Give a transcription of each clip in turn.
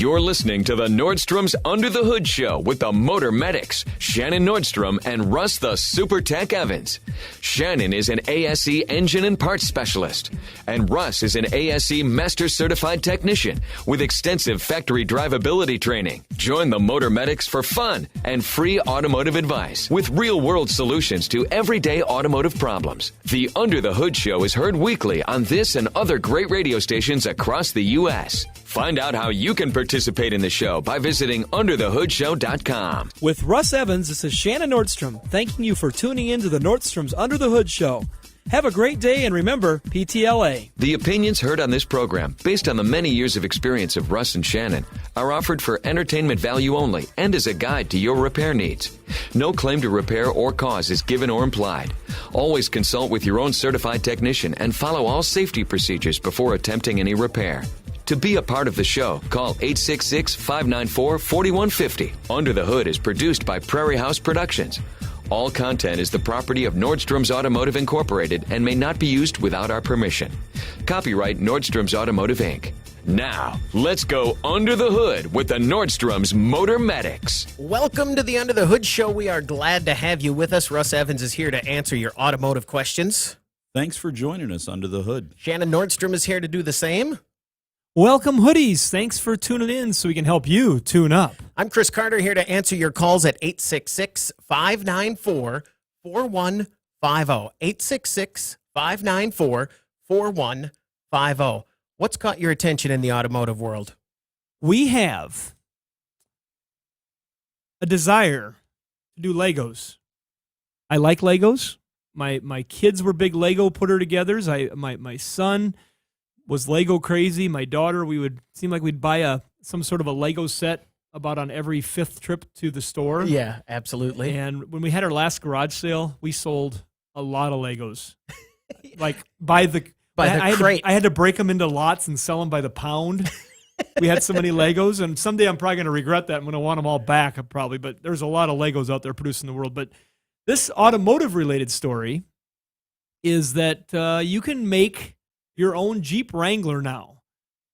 You're listening to the Nordstrom's Under the Hood Show with the Motor Medics, Shannon Nordstrom and Russ the Super Tech Evans. Shannon is an ASE engine and parts specialist, and Russ is an ASE Master Certified Technician with extensive factory drivability training. Join the Motor Medics for fun and free automotive advice with real-world solutions to everyday automotive problems. The Under the Hood Show is heard weekly on this and other great radio stations across the U.S. Find out how you can participate in the show by visiting underthehoodshow.com. With Russ Evans, this is Shannon Nordstrom, thanking you for tuning in to the Nordstrom's Under the Hood Show. Have a great day, and remember, PTLA. The opinions heard on this program, based on the many years of experience of Russ and Shannon, are offered for entertainment value only and as a guide to your repair needs. No claim to repair or cause is given or implied. Always consult with your own certified technician and follow all safety procedures before attempting any repair. To be a part of the show, call 866-594-4150. Under the Hood is produced by Prairie House Productions. All content is the property of Nordstrom's Automotive Incorporated and may not be used without our permission. Copyright Nordstrom's Automotive, Inc. Now, let's go under the hood with the Nordstrom's Motor Medics. Welcome to the Under the Hood Show. We are glad to have you with us. Russ Evans is here to answer your automotive questions. Thanks for joining us under the hood. Shannon Nordstrom is here to do the same. Welcome, hoodies. Thanks for tuning in so we can help you tune up. I'm Chris Carter, here to answer your calls at 866-594-4150. 866-594-4150. What's caught your attention in the automotive world? We have a desire to do Legos. I like Legos. My kids were big Lego putter-togethers. My son was Lego crazy. My daughter, seem like we'd buy some sort of a Lego set about on every fifth trip to the store. Yeah, absolutely. And when we had our last garage sale, we sold a lot of Legos. Like by the crate. I had to break them into lots and sell them by the pound. We had so many Legos, and someday I'm probably going to regret that. I'm going to want them all back, probably. But there's a lot of Legos out there produced in the world. But this automotive-related story is that you can make your own Jeep Wrangler now.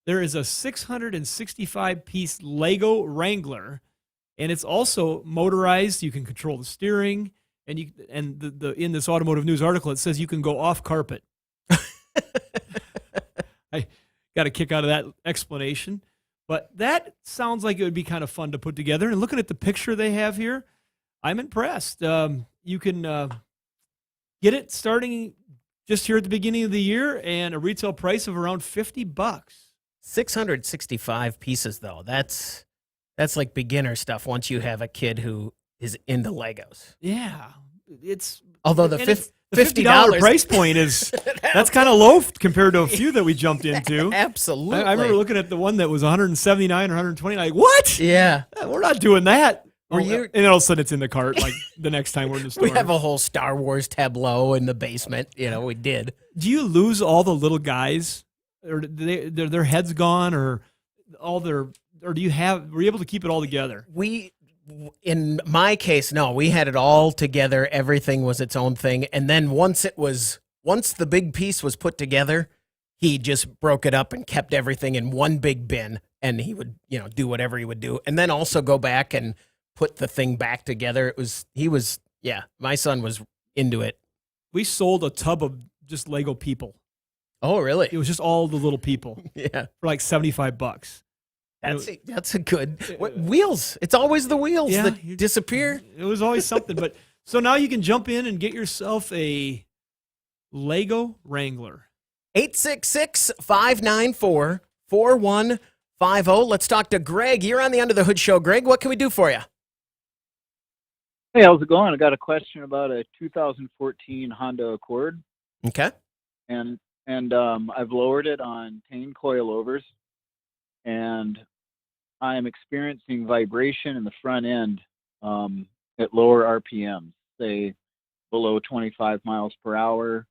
There is a 665-piece Lego Wrangler, and it's also motorized. You can control the steering, and in this automotive news article, it says you can go off carpet. I got a kick out of that explanation, but that sounds like it would be kind of fun to put together. And looking at the picture they have here, I'm impressed. You can get it starting just here at the beginning of the year, and a retail price of around $50. 665 pieces, though. That's like beginner stuff once you have a kid who is into Legos. Yeah. Although the $50 price point is, that's kind of low compared to a few that we jumped into. Absolutely. I remember looking at the one that was $179 or $120, like, what? Yeah. We're not doing that. And all of a sudden it's in the cart, like the next time we're in the store. We have a whole Star Wars tableau in the basement. We did. Do you lose all the little guys, or their heads gone, or were you able to keep it all together? In my case, no, we had it all together. Everything was its own thing. And then once the big piece was put together, he just broke it up and kept everything in one big bin, and he would, do whatever he would do. And then also go back and put the thing back together. My son was into it. We sold a tub of just Lego people. Oh, really? It was just all the little people. Yeah. For like $75. That's a good wheels. It's always the wheels that disappear. It was always something. But so now you can jump in and get yourself a Lego Wrangler. 866-594-4150. Let's talk to Greg. You're on the Under the Hood Show. Greg, what can we do for you? Hey, how's it going? I got a question about a 2014 Honda Accord. Okay. And I've lowered it on 10 coilovers, and I am experiencing vibration in the front end at lower RPMs, say below 25 miles per hour.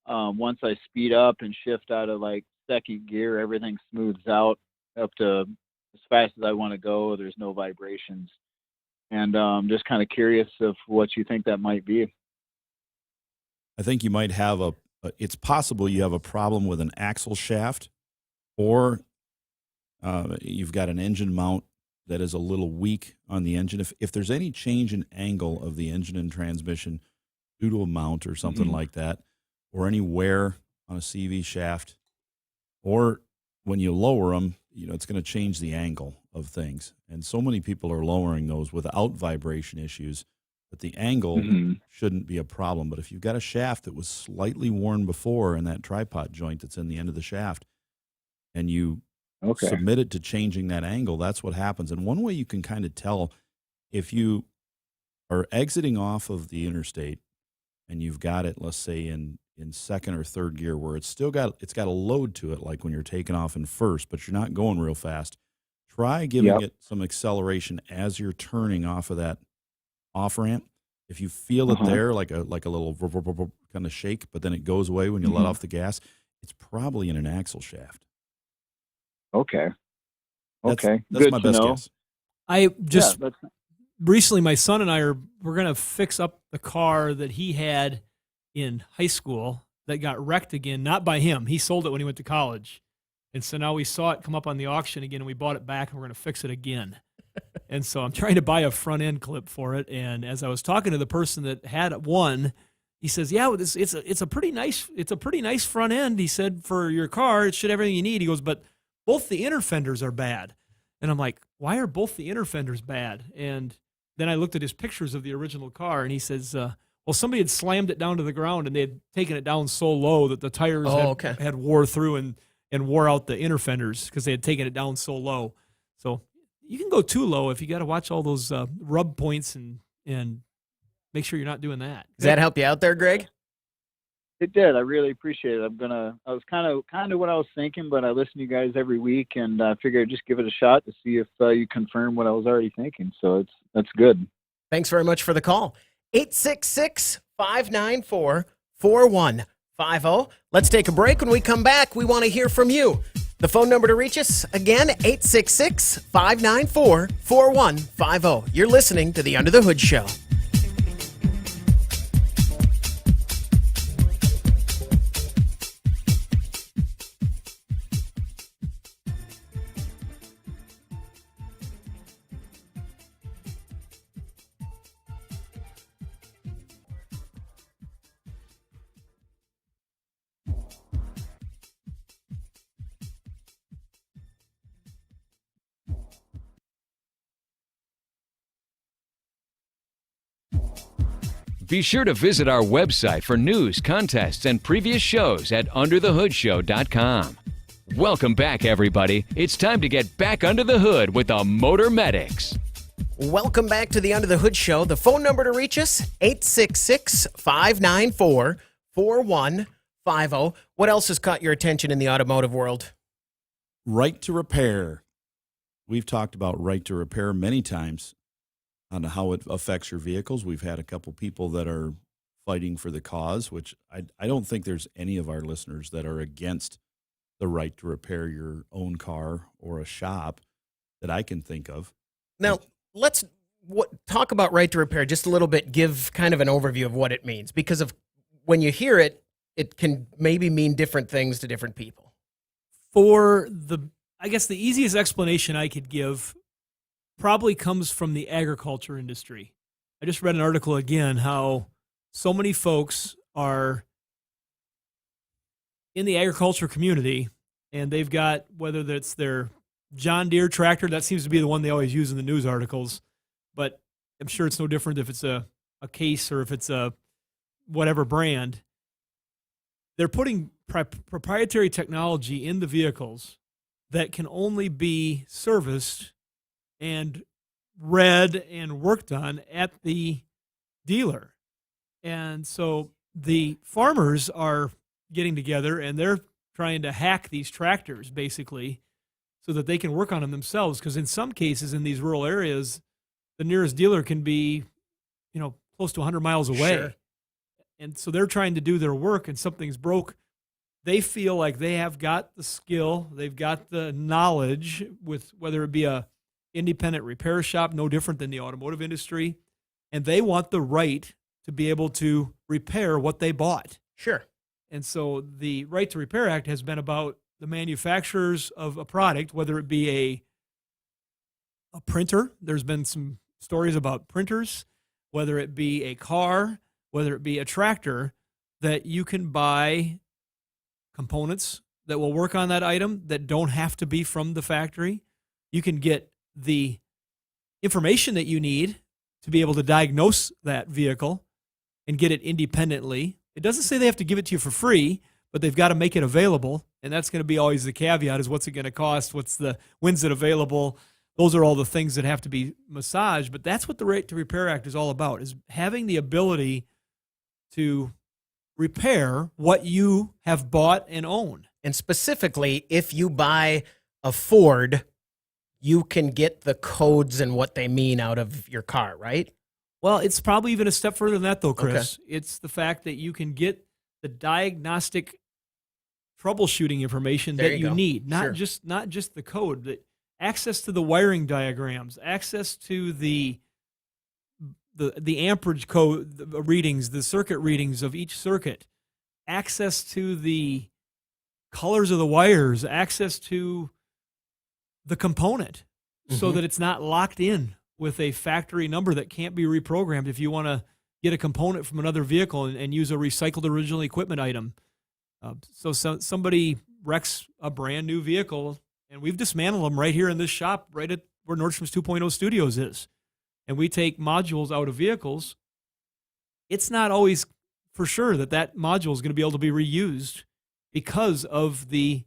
Once I speed up and shift out of like second gear, everything smooths out up to as fast as I want to go. There's no vibrations. And just kind of curious of what you think that might be. I think you might have it's possible you have a problem with an axle shaft, or You've got an engine mount that is a little weak on the engine. If there's any change in angle of the engine and transmission due to a mount or something like that, or any wear on a CV shaft, or when you lower them, it's going to change the angle of things. And so many people are lowering those without vibration issues, but the angle shouldn't be a problem. But if you've got a shaft that was slightly worn before in that tripod joint that's in the end of the shaft, and you submit it to changing that angle, that's what happens. And one way you can kind of tell, if you are exiting off of the interstate and you've got it, let's say in second or third gear, where it's got a load to it, like when you're taking off in first, but you're not going real fast, try giving it some acceleration as you're turning off of that off ramp. If you feel it there, like a little kind of shake, but then it goes away when you let off the gas, it's probably in an axle shaft. Okay. That's Good my to best know. guess. I just recently, my son and I we're going to fix up the car that he had in high school that got wrecked again, not by him. He sold it when he went to college. And so now we saw it come up on the auction again, and we bought it back, and we're going to fix it again. And so I'm trying to buy a front end clip for it. And as I was talking to the person that had one, he says, "Yeah, it's a pretty nice front end." He said, "For your car, it should have everything you need." He goes, "But both the inner fenders are bad." And I'm like, "Why are both the inner fenders bad?" And then I looked at his pictures of the original car, and he says, well, somebody had slammed it down to the ground, and they had taken it down so low that the tires had wore through and wore out the inner fenders because they had taken it down so low. So you can go too low if you got to watch all those rub points and make sure you're not doing that. Does that help you out there, Greg? It did. I really appreciate it. I was kind of what I was thinking, but I listen to you guys every week, and I figured I'd just give it a shot to see if you confirm what I was already thinking. So that's good. Thanks very much for the call. 866-594-4150. Let's take a break. When we come back, we want to hear from you. The phone number to reach us, again, 866-594-4150. You're listening to The Under the Hood Show. Be sure to visit our website for news, contests, and previous shows at underthehoodshow.com. Welcome back, everybody. It's time to get back under the hood with the Motor Medics. Welcome back to the Under the Hood Show. The phone number to reach us, 866-594-4150. What else has caught your attention in the automotive world? Right to repair. We've talked about right to repair many times on how it affects your vehicles. We've had a couple people that are fighting for the cause, which I don't think there's any of our listeners that are against the right to repair your own car or a shop that I can think of. Now, let's talk about right to repair just a little bit, give kind of an overview of what it means, because of when you hear it, it can maybe mean different things to different people. I guess the easiest explanation I could give probably comes from the agriculture industry. I just read an article again how so many folks are in the agriculture community, and they've got, whether that's their John Deere tractor, that seems to be the one they always use in the news articles, but I'm sure it's no different if it's a Case or if it's a whatever brand. They're putting proprietary technology in the vehicles that can only be serviced and read and worked on at the dealer. And so the farmers are getting together and they're trying to hack these tractors basically so that they can work on them themselves. Because in some cases in these rural areas, the nearest dealer can be, close to 100 miles away. Sure. And so they're trying to do their work and something's broke. They feel like they have got the skill, they've got the knowledge with whether it be a independent repair shop, no different than the automotive industry, and they want the right to be able to repair what they bought. Sure. And so the Right to Repair Act has been about the manufacturers of a product, whether it be a printer. There's been some stories about printers, whether it be a car, whether it be a tractor, that you can buy components that will work on that item that don't have to be from the factory. You can get the information that you need to be able to diagnose that vehicle and get it independently. It doesn't say they have to give it to you for free, but they've got to make it available. And that's going to be always the caveat, is what's it going to cost? When's it available? Those are all the things that have to be massaged. But that's what the Right to Repair Act is all about, is having the ability to repair what you have bought and own. And specifically, if you buy a Ford, you can get the codes and what they mean out of your car, right? Well, it's probably even a step further than that, though, Chris. Okay. It's the fact that you can get the diagnostic troubleshooting information that you need, not just the code, but access to the wiring diagrams, access to the amperage code, the readings, the circuit readings of each circuit, access to the colors of the wires, access to the component, so that it's not locked in with a factory number that can't be reprogrammed. If you want to get a component from another vehicle and use a recycled original equipment item. So somebody wrecks a brand new vehicle, and we've dismantled them right here in this shop, right at where Nordstrom's 2.0 Studios is. And we take modules out of vehicles. It's not always for sure that module is going to be able to be reused because of the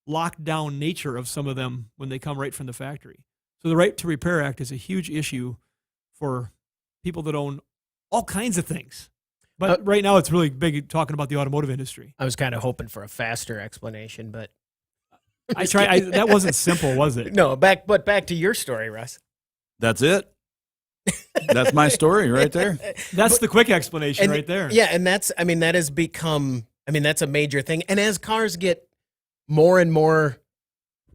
lockdown nature of some of them when they come right from the factory. So the Right to Repair Act is a huge issue for people that own all kinds of things. But right now it's really big talking about the automotive industry. I was kind of hoping for a faster explanation, but that wasn't simple, was it? No, back to your story, Russ. That's it. That's my story right there. That's the quick explanation right there. Yeah, and that has become, that's a major thing. And as cars get more and more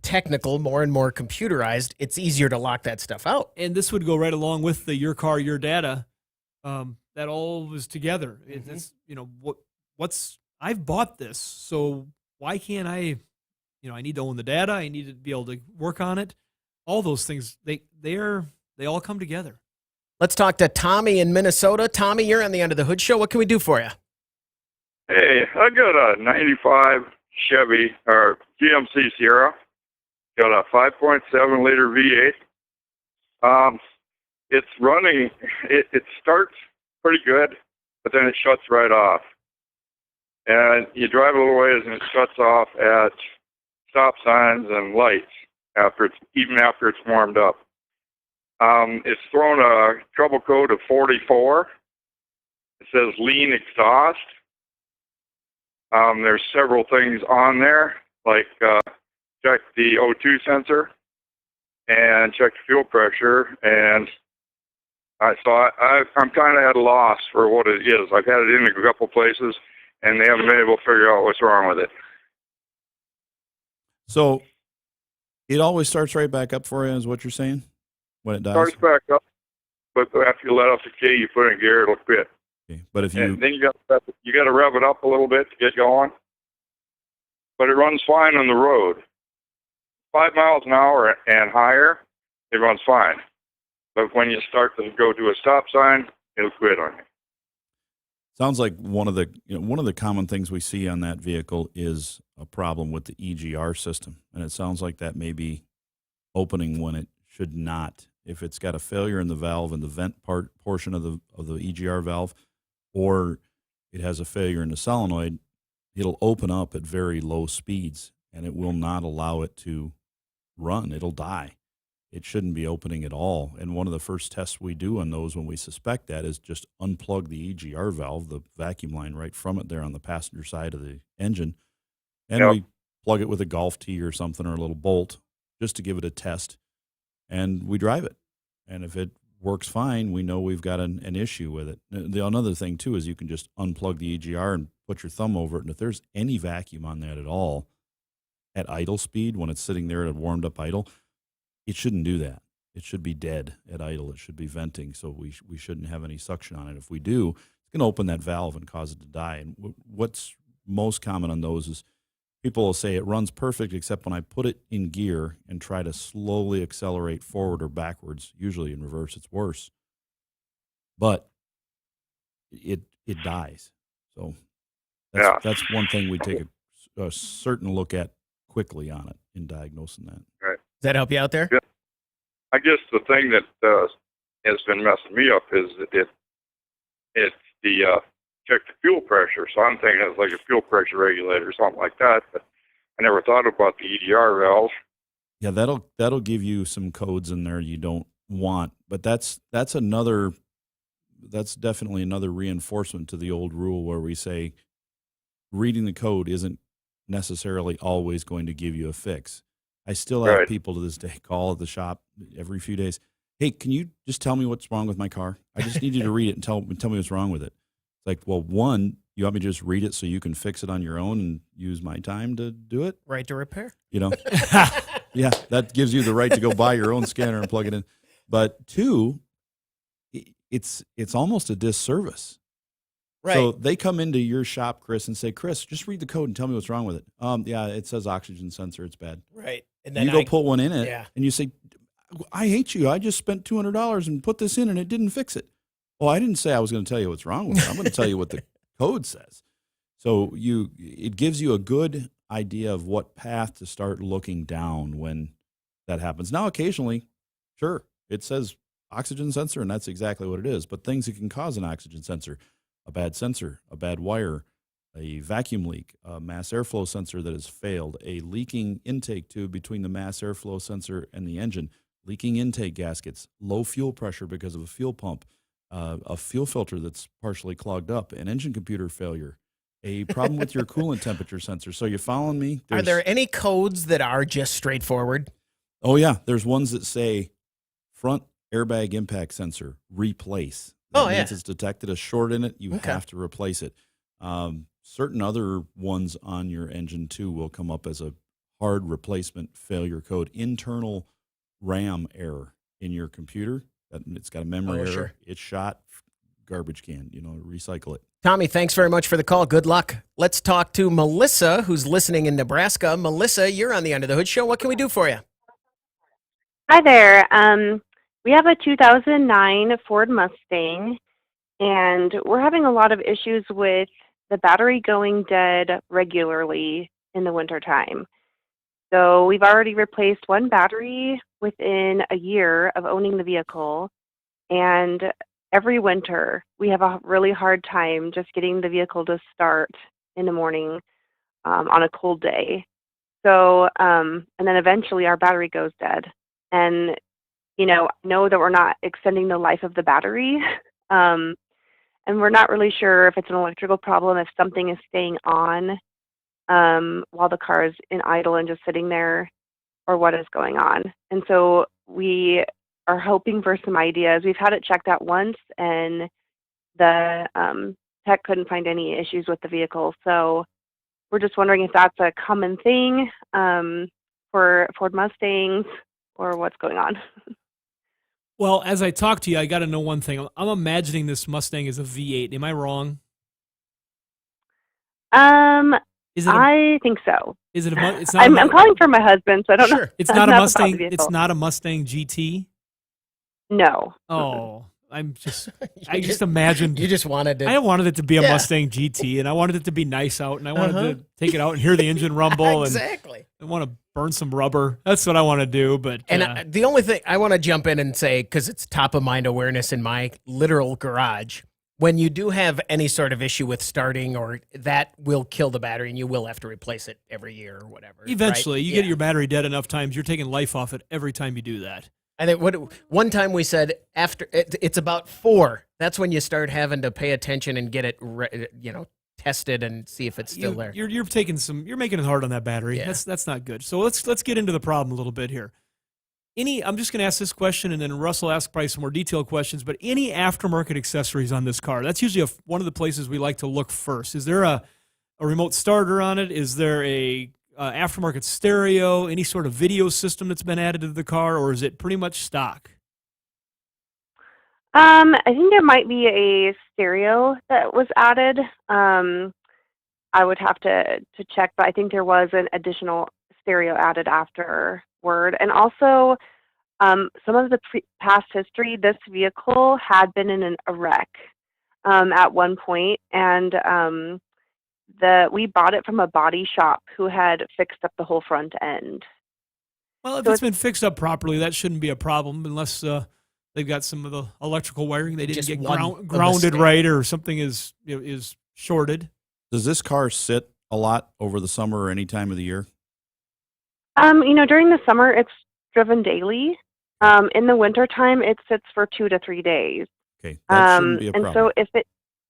technical, more and more computerized, it's easier to lock that stuff out. And this would go right along with the Your Car, Your Data. That all was together. It's, I've bought this, so why can't I need to own the data. I need to be able to work on it. All those things, they all come together. Let's talk to Tommy in Minnesota. Tommy, you're on the Under the Hood Show. What can we do for you? Hey, I got a 95 Chevy or GMC Sierra. Got a 5.7 liter V8. It's running. It starts pretty good, but then it shuts right off. And you drive a little ways, and it shuts off at stop signs and lights after it's warmed up. It's thrown a trouble code of 44. It says lean exhaust. There's several things on there, like check the O2 sensor and check the fuel pressure. And I'm kind of at a loss for what it is. I've had it in a couple places, and they haven't been able to figure out what's wrong with it. So it always starts right back up for you, is what you're saying, when it dies? Starts back up, but after you let off the key, you put in gear, it'll quit. Okay. But if and then you got to rev it up a little bit to get going. But it runs fine on the road. 5 miles an hour and higher, it runs fine. But when you start to go to a stop sign, it'll quit on you. Sounds like one of the common things we see on that vehicle is a problem with the EGR system, and it sounds like that may be opening when it should not. If it's got a failure in the valve and the vent portion of the EGR valve, or it has a failure in the solenoid, it'll open up at very low speeds, and it will not allow it to run. It'll die. It shouldn't be opening at all. And one of the first tests we do on those when we suspect that is just unplug the EGR valve, the vacuum line right from it there on the passenger side of the engine, and we plug it with a golf tee or something or a little bolt just to give it a test, and we drive it. And if it works fine, we know we've got an issue with it. Another thing, too, is you can just unplug the EGR and put your thumb over it, and if there's any vacuum on that at all at idle speed, when it's sitting there at a warmed-up idle, it shouldn't do that. It should be dead at idle. It should be venting, so we shouldn't have any suction on it. If we do, it's going to open that valve and cause it to die. And what's most common on those is people will say it runs perfect except when I put it in gear and try to slowly accelerate forward or backwards. Usually in reverse, it's worse. But it dies. So that's one thing we take a certain look at quickly on it in diagnosing that. Right. Does that help you out there? Yeah. I guess the thing that has been messing me up is that it's the check the fuel pressure. So I'm thinking it's like a fuel pressure regulator or something like that. But I never thought about the EDR valve. Yeah, that'll give you some codes in there you don't want. But that's definitely another reinforcement to the old rule where we say reading the code isn't necessarily always going to give you a fix. I still have people to this day call at the shop every few days. Hey, can you just tell me what's wrong with my car? I just need you to read it and tell me what's wrong with it. It's like, well, one, you want me to just read it so you can fix it on your own and use my time to do it? Right to repair. You know? Yeah, that gives you the right to go buy your own scanner and plug it in. But two, it's almost a disservice. Right. So they come into your shop, Chris, and say, Chris, just read the code and tell me what's wrong with it. Yeah, it says oxygen sensor. It's bad. Right. And then you go put one in it, yeah. and you say, I hate you. I just spent $200 and put this in, and it didn't fix it. Well, I didn't say I was going to tell you what's wrong with it. I'm going to tell you what the code says. So it gives you a good idea of what path to start looking down when that happens. Now, occasionally, sure, it says oxygen sensor, and that's exactly what it is. But things that can cause an oxygen sensor, a bad sensor, a bad wire, a vacuum leak, a mass airflow sensor that has failed, a leaking intake tube between the mass airflow sensor and the engine, leaking intake gaskets, low fuel pressure because of a fuel pump, a fuel filter that's partially clogged up, an engine computer failure, a problem with your coolant temperature sensor. So you following me? Are there any codes that are just straightforward? Oh, yeah. There's ones that say front airbag impact sensor, replace. That means it's detected a short in it. You have to replace it. Certain other ones on your engine, too, will come up as a hard replacement failure code. Internal RAM error in your computer. It's got a memory error. Sure. It's shot, garbage can, recycle it. Tommy, thanks very much for the call. Good luck. Let's talk to Melissa, who's listening in Nebraska. Melissa, you're on the Under the Hood Show. What can we do for you? Hi there. We have a 2009 Ford Mustang, and we're having a lot of issues with the battery going dead regularly in the wintertime. So we've already replaced one battery within a year of owning the vehicle, and every winter we have a really hard time just getting the vehicle to start in the morning on a cold day. So, and then eventually our battery goes dead. And know that we're not extending the life of the battery. And we're not really sure if it's an electrical problem, if something is staying on while the car is in idle and just sitting there, or what is going on. And so we are hoping for some ideas. We've had it checked out once, and the tech couldn't find any issues with the vehicle. So we're just wondering if that's a common thing for Ford Mustangs, or what's going on. Well, as I talk to you, I got to know one thing. I'm imagining this Mustang is a V8. Am I wrong? I think so. Is it a? It's not. I'm calling for my husband, so I don't know. It's not a Mustang. It's not a Mustang GT. No. Oh, I just imagined. You just wanted it. I wanted it to be a Mustang GT, and I wanted it to be nice out, and I wanted to take it out and hear the engine rumble. Exactly. And I want to burn some rubber. That's what I want to do. But the only thing I want to jump in and say, because it's top of mind awareness in my literal garage, when you do have any sort of issue with starting, or that will kill the battery, and you will have to replace it every year or whatever. Eventually, right? you get your battery dead enough times, you're taking life off it every time you do that. I think one time we said after it's about 4. That's when you start having to pay attention and get it, tested and see if it's still there. You're making it hard on that battery. Yeah. That's not good. So let's get into the problem a little bit here. I'm just going to ask this question, and then Russell asks probably some more detailed questions. But any aftermarket accessories on this car? That's usually one of the places we like to look first. Is there a remote starter on it? Is there a aftermarket stereo? Any sort of video system that's been added to the car, or is it pretty much stock? I think there might be a stereo that was added. I would have to check, but I think there was an additional stereo added afterward. And also, some of the past history, this vehicle had been in a wreck at one point, and we bought it from a body shop who had fixed up the whole front end. Well, if So it's been fixed up properly, that shouldn't be a problem unless they've got some of the electrical wiring they didn't Just get one grounded mistake. right, or something is shorted. Does this car sit a lot over the summer or any time of the year? During the summer, it's driven daily. In the wintertime, it sits for 2 to 3 days. Okay, that shouldn't be a problem. And so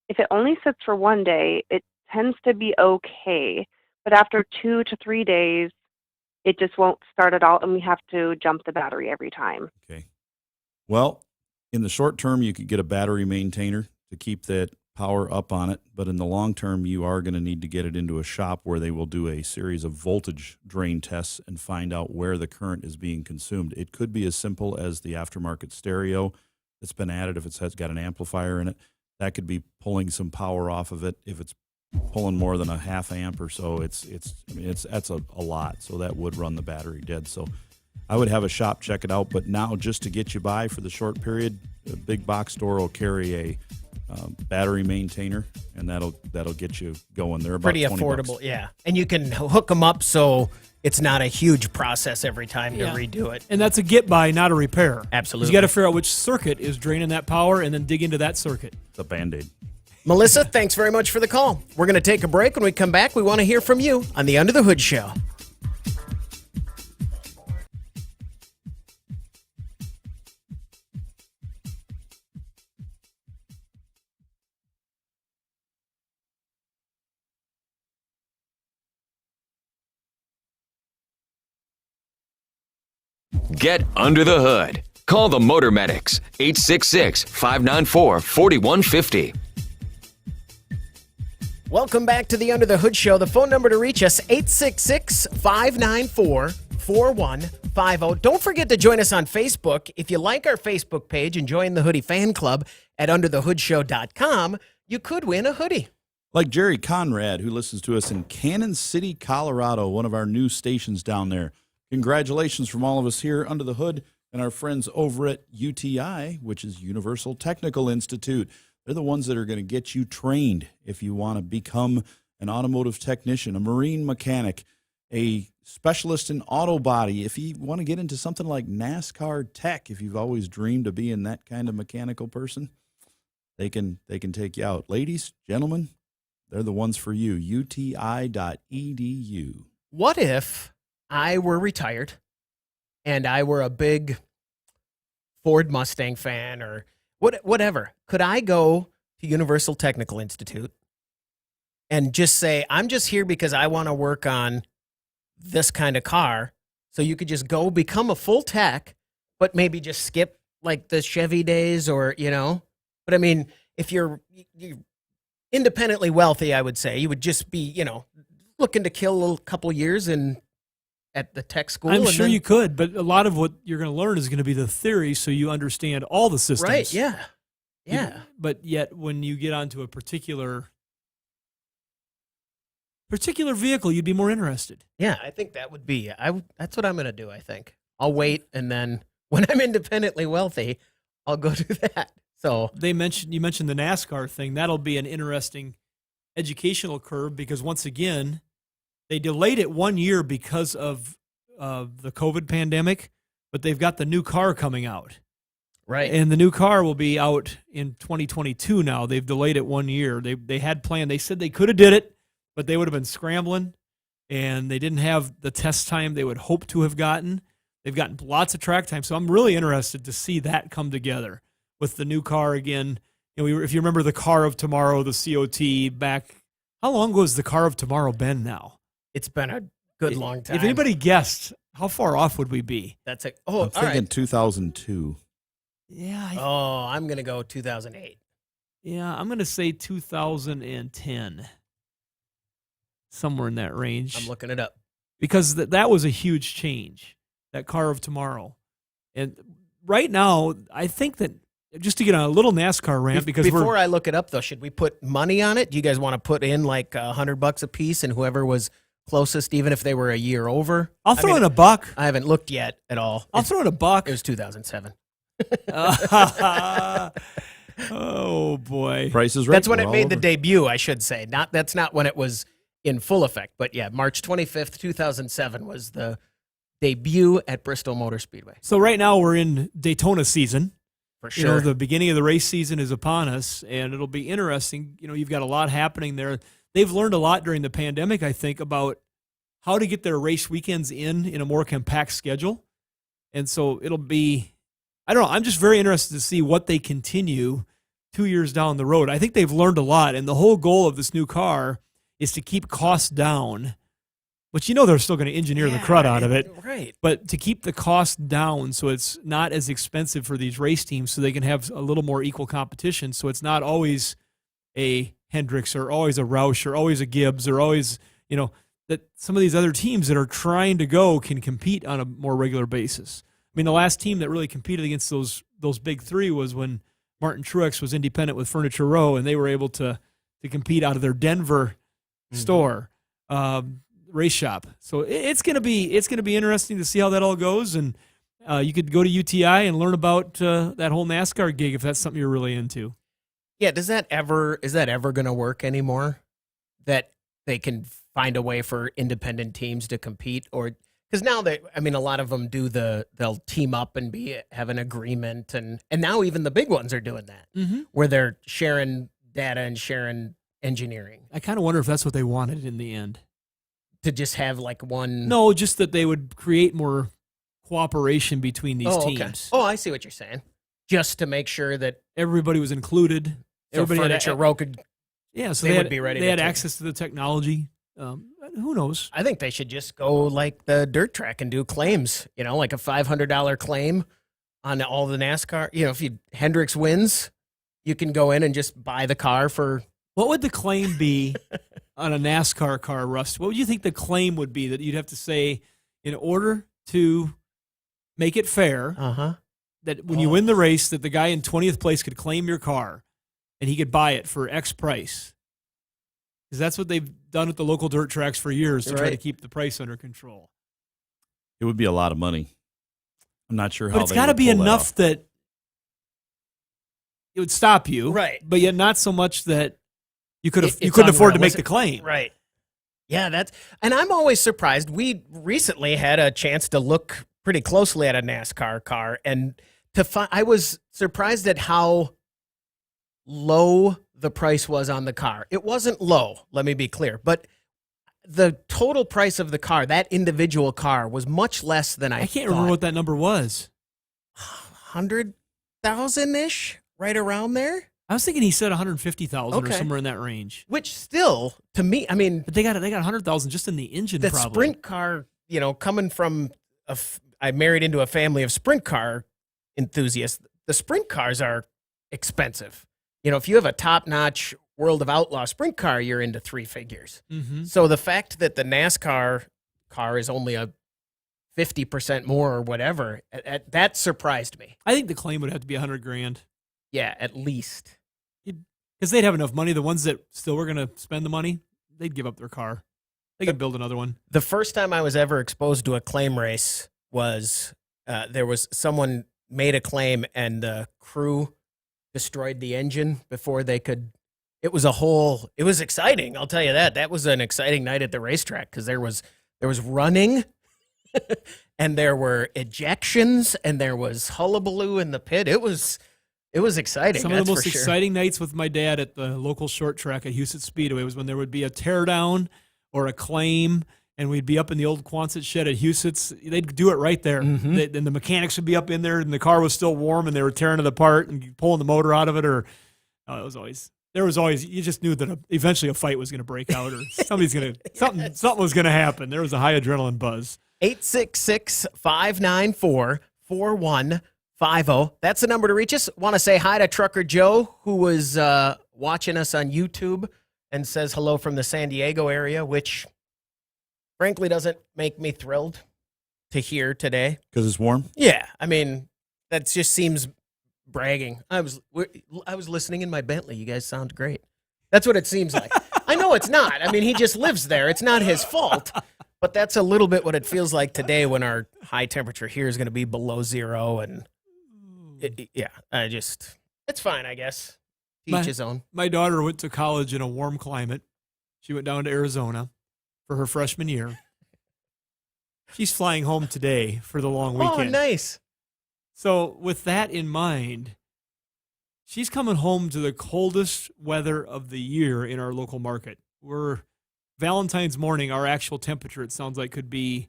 if it only sits for one day, it tends to be okay. But after 2 to 3 days, it just won't start at all, and we have to jump the battery every time. Okay. Well, in the short term, you could get a battery maintainer to keep that power up on it, but in the long term, you are going to need to get it into a shop where they will do a series of voltage drain tests and find out where the current is being consumed. It could be as simple as the aftermarket stereo that's been added. If it's got an amplifier in it, that could be pulling some power off of it. If it's pulling more than a half amp or so, that's a lot. So that would run the battery dead. So I would have a shop check it out. But now, just to get you by for the short period, a big box store will carry a battery maintainer, and that'll get you going. They're about Pretty $20. affordable, yeah. And you can hook them up so it's not a huge process every time you redo it. And that's a get by, not a repair. Absolutely. You got to figure out which circuit is draining that power, and then dig into that circuit. It's a Band-Aid. Melissa, thanks very much for the call. We're going to take a break. When we come back, we want to hear from you on the Under the Hood Show. Get under the hood. Call the Motor Medics, 866-594-4150. Welcome back to the Under the Hood Show. The phone number to reach us, 866-594-4150. Don't forget to join us on Facebook. If you like our Facebook page and join the Hoodie Fan Club at underthehoodshow.com, you could win a hoodie. Like Jerry Conrad, who listens to us in Cannon City, Colorado, one of our new stations down there. Congratulations from all of us here under the hood and our friends over at UTI, which is Universal Technical Institute. They're the ones that are going to get you trained if you want to become an automotive technician, a marine mechanic, a specialist in auto body. If you want to get into something like NASCAR tech, if you've always dreamed of being that kind of mechanical person, they can take you out. Ladies, gentlemen, they're the ones for you. UTI.edu. What if I were retired and I were a big Ford Mustang fan or whatever? Could I go to Universal Technical Institute and just say, I'm just here because I want to work on this kind of car? So you could just go become a full tech, but maybe just skip like the Chevy days or, But I mean, if you're independently wealthy, I would say you would just be, looking to kill a couple years at the tech school. I'm sure you could, but a lot of what you're going to learn is going to be the theory, so you understand all the systems. Right, yeah. Yeah. But yet, when you get onto a particular vehicle, you'd be more interested. Yeah, I think that would be. That's what I'm going to do, I think. I'll wait, and then when I'm independently wealthy, I'll go do that. So you mentioned the NASCAR thing. That'll be an interesting educational curve because, once again, they delayed it 1 year because of the COVID pandemic, but they've got the new car coming out. Right. And the new car will be out in 2022 now. They've delayed it 1 year. They had planned. They said they could have did it, but they would have been scrambling, and they didn't have the test time they would hope to have gotten. They've gotten lots of track time, so I'm really interested to see that come together with the new car again. If you remember the Car of Tomorrow, the COT back, how long ago has the Car of Tomorrow been now? It's been a good long time. If anybody guessed, how far off would we be? That's it. I'm thinking 2002. Yeah. I'm going to go 2008. Yeah, I'm going to say 2010. Somewhere in that range. I'm looking it up. Because that was a huge change, that Car of Tomorrow. And right now, I think that just to get on a little NASCAR rant, because before I look it up, though, should we put money on it? Do you guys want to put in like $100 a piece, and whoever was closest, even if they were a year over? I'll throw in a buck. I haven't looked yet at all. I'll throw in a buck. It was 2007. Oh boy, Price is right. That's when We're it all made the over. debut, I should say. That's not when it was in full effect, but yeah, March 25th, 2007 was the debut at Bristol Motor Speedway. So right now we're in Daytona season. For You know, sure. the beginning of the race season is upon us, and it'll be interesting. You know, you've got a lot happening there. They've learned a lot during the pandemic, I think, about how to get their race weekends in a more compact schedule. And so it'll be, I don't know, I'm just very interested to see what they continue 2 years down the road. I think they've learned a lot, and the whole goal of this new car is to keep costs down, which you know they're still going to engineer the crud out of it. Right. But to keep the cost down so it's not as expensive for these race teams, so they can have a little more equal competition, so it's not always a Hendricks or always a Roush or always a Gibbs or always, you know, that some of these other teams that are trying to go can compete on a more regular basis. I mean, the last team that really competed against those big three was when Martin Truex was independent with Furniture Row, and they were able to compete out of their Denver store. Race shop. So it's gonna be interesting to see how that all goes, and you could go to UTI and learn about that whole NASCAR gig if that's something you're really into. Yeah, is that ever going to work anymore? That they can find a way for independent teams to compete, or because now a lot of them they'll team up and have an agreement, and now even the big ones are doing that, where they're sharing data and sharing engineering. I kind of wonder if that's what they wanted in the end. To just have like one. No, just that they would create more cooperation between these teams. Oh, I see what you're saying. Just to make sure that Everybody was included. so Everybody Furniture Row could. yeah, so they they would had, be ready They to had take- access to the technology. Who knows? I think they should just go like the dirt track and do claims. You know, like a $500 claim on all the NASCAR. You know, if Hendricks wins, you can go in and just buy the car for. What would the claim be on a NASCAR car, Russ? What would you think the claim would be that you'd have to say in order to make it fair that when you win the race that the guy in 20th place could claim your car and he could buy it for X price? Because that's what they've done at the local dirt tracks for years to try to keep the price under control. It would be a lot of money. I'm not sure how. But it's got to be enough that it would stop you, Right. But yet not so much that you couldn't It's afford to make unrealistic. the claim. Right. Yeah, and I'm always surprised. We recently had a chance to look pretty closely at a NASCAR car, and I was surprised at how low the price was on the car. It wasn't low, let me be clear, but the total price of the car, that individual car, was much less than I can't remember what that number was. 100,000-ish, right around there. I was thinking he said 150,000 or Okay. somewhere in that range. Which still, to me, I mean, But they got 100,000 just in the engine. the probably. sprint car, you know, coming from I married into a family of sprint car enthusiasts. The sprint cars are expensive. You know, if you have a top-notch World of Outlaw sprint car, you're into three figures. Mm-hmm. So the fact that the NASCAR car is only a 50% more or whatever, that surprised me. I think the claim would have to be $100,000 Yeah, at least. because they'd have enough money. The ones that still were going to spend the money, they'd give up their car. They could build another one. The first time I was ever exposed to a claim race was there was someone made a claim and the crew destroyed the engine before they could. It was exciting. I'll tell you that. That was an exciting night at the racetrack because there was running and there were ejections and there was hullabaloo in the pit. It was exciting. Some of that's the most for sure. exciting nights with my dad at the local short track at Houston Speedway was when there would be a teardown or a claim, and we'd be up in the old Quonset shed at Houston's. They'd do it right there. Mm-hmm. And the mechanics would be up in there, and the car was still warm, and they were tearing it apart and pulling the motor out of it. Or there was always you just knew that eventually a fight was going to break out, or something was going to happen. There was a high adrenaline buzz. 866-594-4150. That's the number to reach us. Want to say hi to Trucker Joe, who was watching us on YouTube and says hello from the San Diego area, which frankly doesn't make me thrilled to hear today. Because it's warm. Yeah, I mean, that just seems bragging. I was listening in my Bentley. You guys sound great. That's what it seems like. I know it's not. I mean, he just lives there. It's not his fault. But that's a little bit what it feels like today when our high temperature here is going to be below zero. And it's fine, I guess. Each his own. My daughter went to college in a warm climate. She went down to Arizona for her freshman year. She's flying home today for the long weekend. Oh, nice. So with that in mind, she's coming home to the coldest weather of the year in our local market. Valentine's morning, our actual temperature, it sounds like, could be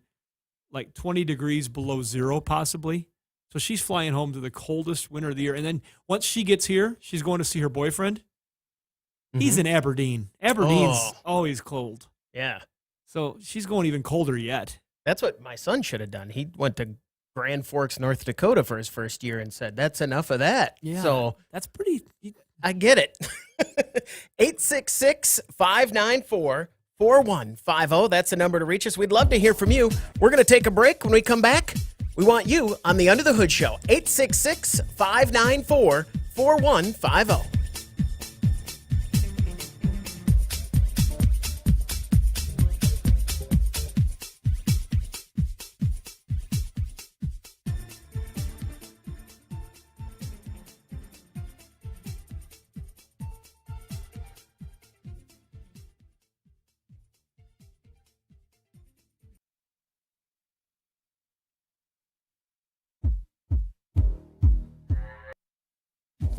like 20 degrees below zero, possibly. So she's flying home to the coldest winter of the year. And then once she gets here, she's going to see her boyfriend. Mm-hmm. He's in Aberdeen. Aberdeen's always cold. Yeah. So she's going even colder yet. That's what my son should have done. He went to Grand Forks, North Dakota for his first year and said, that's enough of that. Yeah. So that's pretty. I get it. 866-594-4150. That's the number to reach us. We'd love to hear from you. We're going to take a break. When we come back, we want you on the Under the Hood Show. 866-594-4150.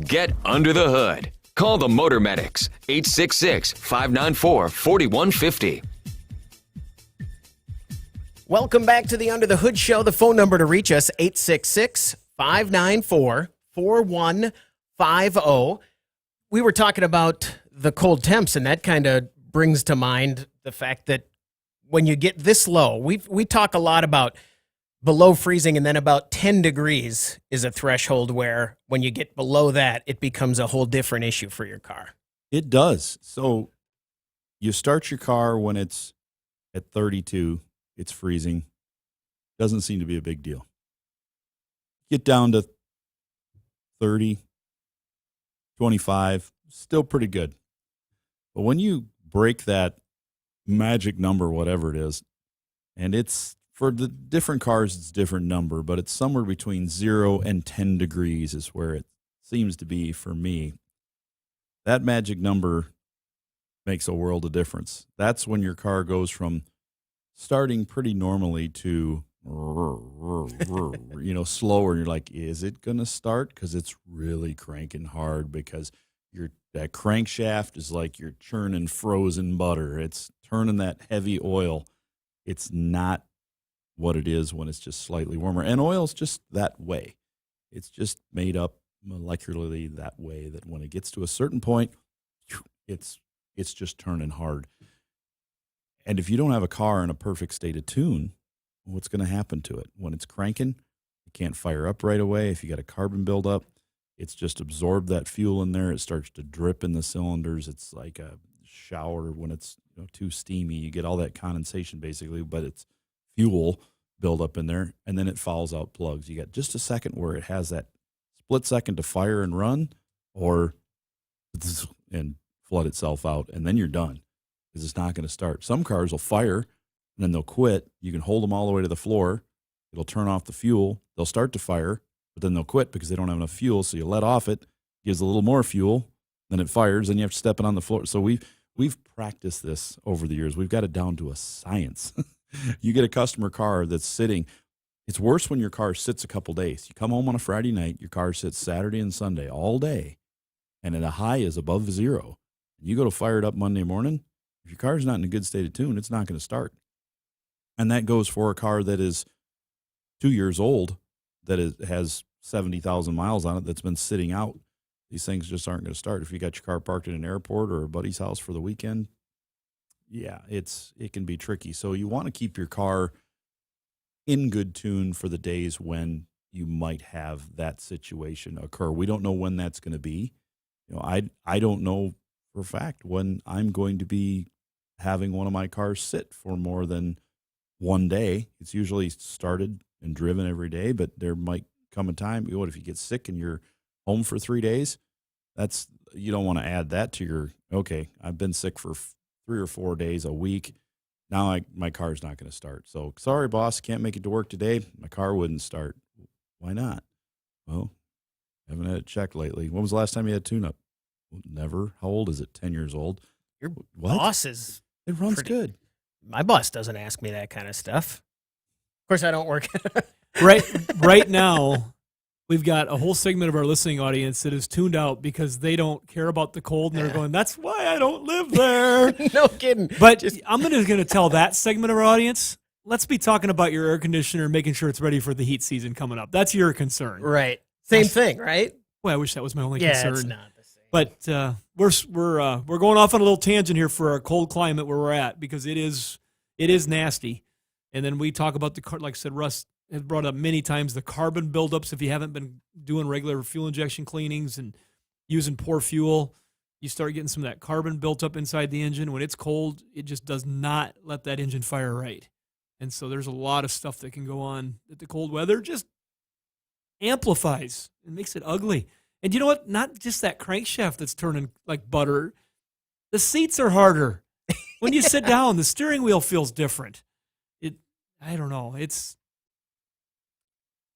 Get under the hood. Call the Motor Medics, 866-594-4150. Welcome back to the Under the Hood Show. The phone number to reach us, 866-594-4150. We were talking about the cold temps, and that kind of brings to mind the fact that when you get this low, we talk a lot about below freezing, and then about 10 degrees is a threshold where when you get below that, it becomes a whole different issue for your car. It does. So you start your car when it's at 32, it's freezing. Doesn't seem to be a big deal. Get down to 30, 25, still pretty good. But when you break that magic number, whatever it is, and it's, for the different cars, it's a different number, but it's somewhere between 0 and 10 degrees is where it seems to be for me. That magic number makes a world of difference. That's when your car goes from starting pretty normally to, slower. And you're like, is it going to start? Because it's really cranking hard because that crankshaft is like you're churning frozen butter. It's turning that heavy oil. It's not what it is when it's just slightly warmer. And oil's just that way. It's just made up molecularly that way that when it gets to a certain point, it's just turning hard. And if you don't have a car in a perfect state of tune, what's going to happen to it? When it's cranking, it can't fire up right away. If you got a carbon buildup, it's just absorbed that fuel in there. It starts to drip in the cylinders. It's like a shower when it's too steamy. You get all that condensation basically, but it's fuel build up in there, and then it fouls out plugs. You got just a second where it has that split second to fire and run, or and flood itself out, and then you're done because it's not going to start. Some cars will fire, and then they'll quit. You can hold them all the way to the floor. It'll turn off the fuel. They'll start to fire, but then they'll quit because they don't have enough fuel. So you let off it, gives a little more fuel, then it fires, and you have to step it on the floor. So we've practiced this over the years. We've got it down to a science. You get a customer car that's sitting. It's worse when your car sits a couple days. You come home on a Friday night, your car sits Saturday and Sunday all day, and the high is above 0. You go to fire it up Monday morning, if your car's not in a good state of tune, it's not going to start. And that goes for a car that is 2 years old, that has 70,000 miles on it, that's been sitting out. These things just aren't going to start. If you got your car parked in an airport or a buddy's house for the weekend, yeah, it can be tricky. So you want to keep your car in good tune for the days when you might have that situation occur. We don't know when that's going to be. I don't know for a fact when I'm going to be having one of my cars sit for more than one day. It's usually started and driven every day, but there might come a time, if you get sick and you're home for 3 days, you don't want to add that to your, okay, I've been sick for 3 or 4 days, a week. Now my car's not going to start. So sorry, boss, can't make it to work today. My car wouldn't start. Why not? Well, haven't had it checked lately. When was the last time you had a tune-up? Never. How old is it? 10 years old. Your What? boss is. It runs good. My boss doesn't ask me that kind of stuff. Of course, I don't work. Right now, we've got a whole segment of our listening audience that is tuned out because they don't care about the cold, and they're going, "That's why I don't live there." No kidding. But I'm going to tell that segment of our audience, let's be talking about your air conditioner, making sure it's ready for the heat season coming up. That's your concern, Right. Same thing, right? Well, I wish that was my only Yeah, concern. it's not the same. But we're going off on a little tangent here for our cold climate where we're at because it is nasty. And then we talk about like I said, Russ has brought up many times the carbon buildups. If you haven't been doing regular fuel injection cleanings and using poor fuel, you start getting some of that carbon built up inside the engine. When it's cold, it just does not let that engine fire right. And so there's a lot of stuff that can go on that the cold weather just amplifies and makes it ugly. And you know what? Not just that crankshaft that's turning like butter. The seats are harder. When you sit down, the steering wheel feels different. I don't know.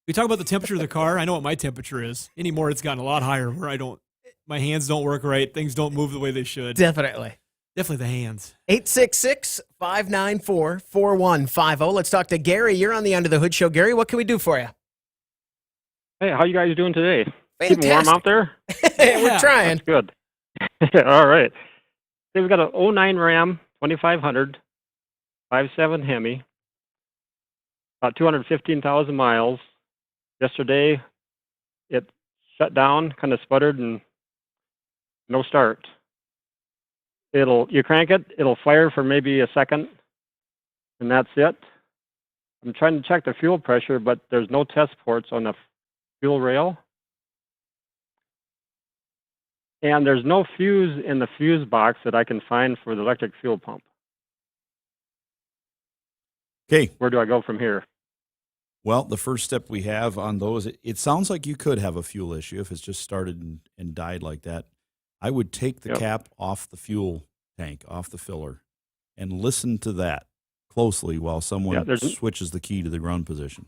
We talk about the temperature of the car. I know what my temperature is. Anymore, it's gotten a lot higher where my hands don't work right. Things don't move the way they should. Definitely the hands. 866-594-4150. Let's talk to Gary. You're on the Under the Hood Show. Gary, what can we do for you? Hey, how you guys doing today? Fantastic. Keeping warm out there? We're trying. That's good. All right. We've got an 09 Ram 2500, 5.7 Hemi, about 215,000 miles. Yesterday, it shut down, kind of sputtered, and no start. You crank it, it'll fire for maybe a second, and that's it. I'm trying to check the fuel pressure, but there's no test ports on the fuel rail. And there's no fuse in the fuse box that I can find for the electric fuel pump. Okay. Where do I go from here? Well, the first step we have on those, it sounds like you could have a fuel issue if it's just started and died like that. I would take the cap off the fuel tank, off the filler, and listen to that closely while someone switches the key to the ground position.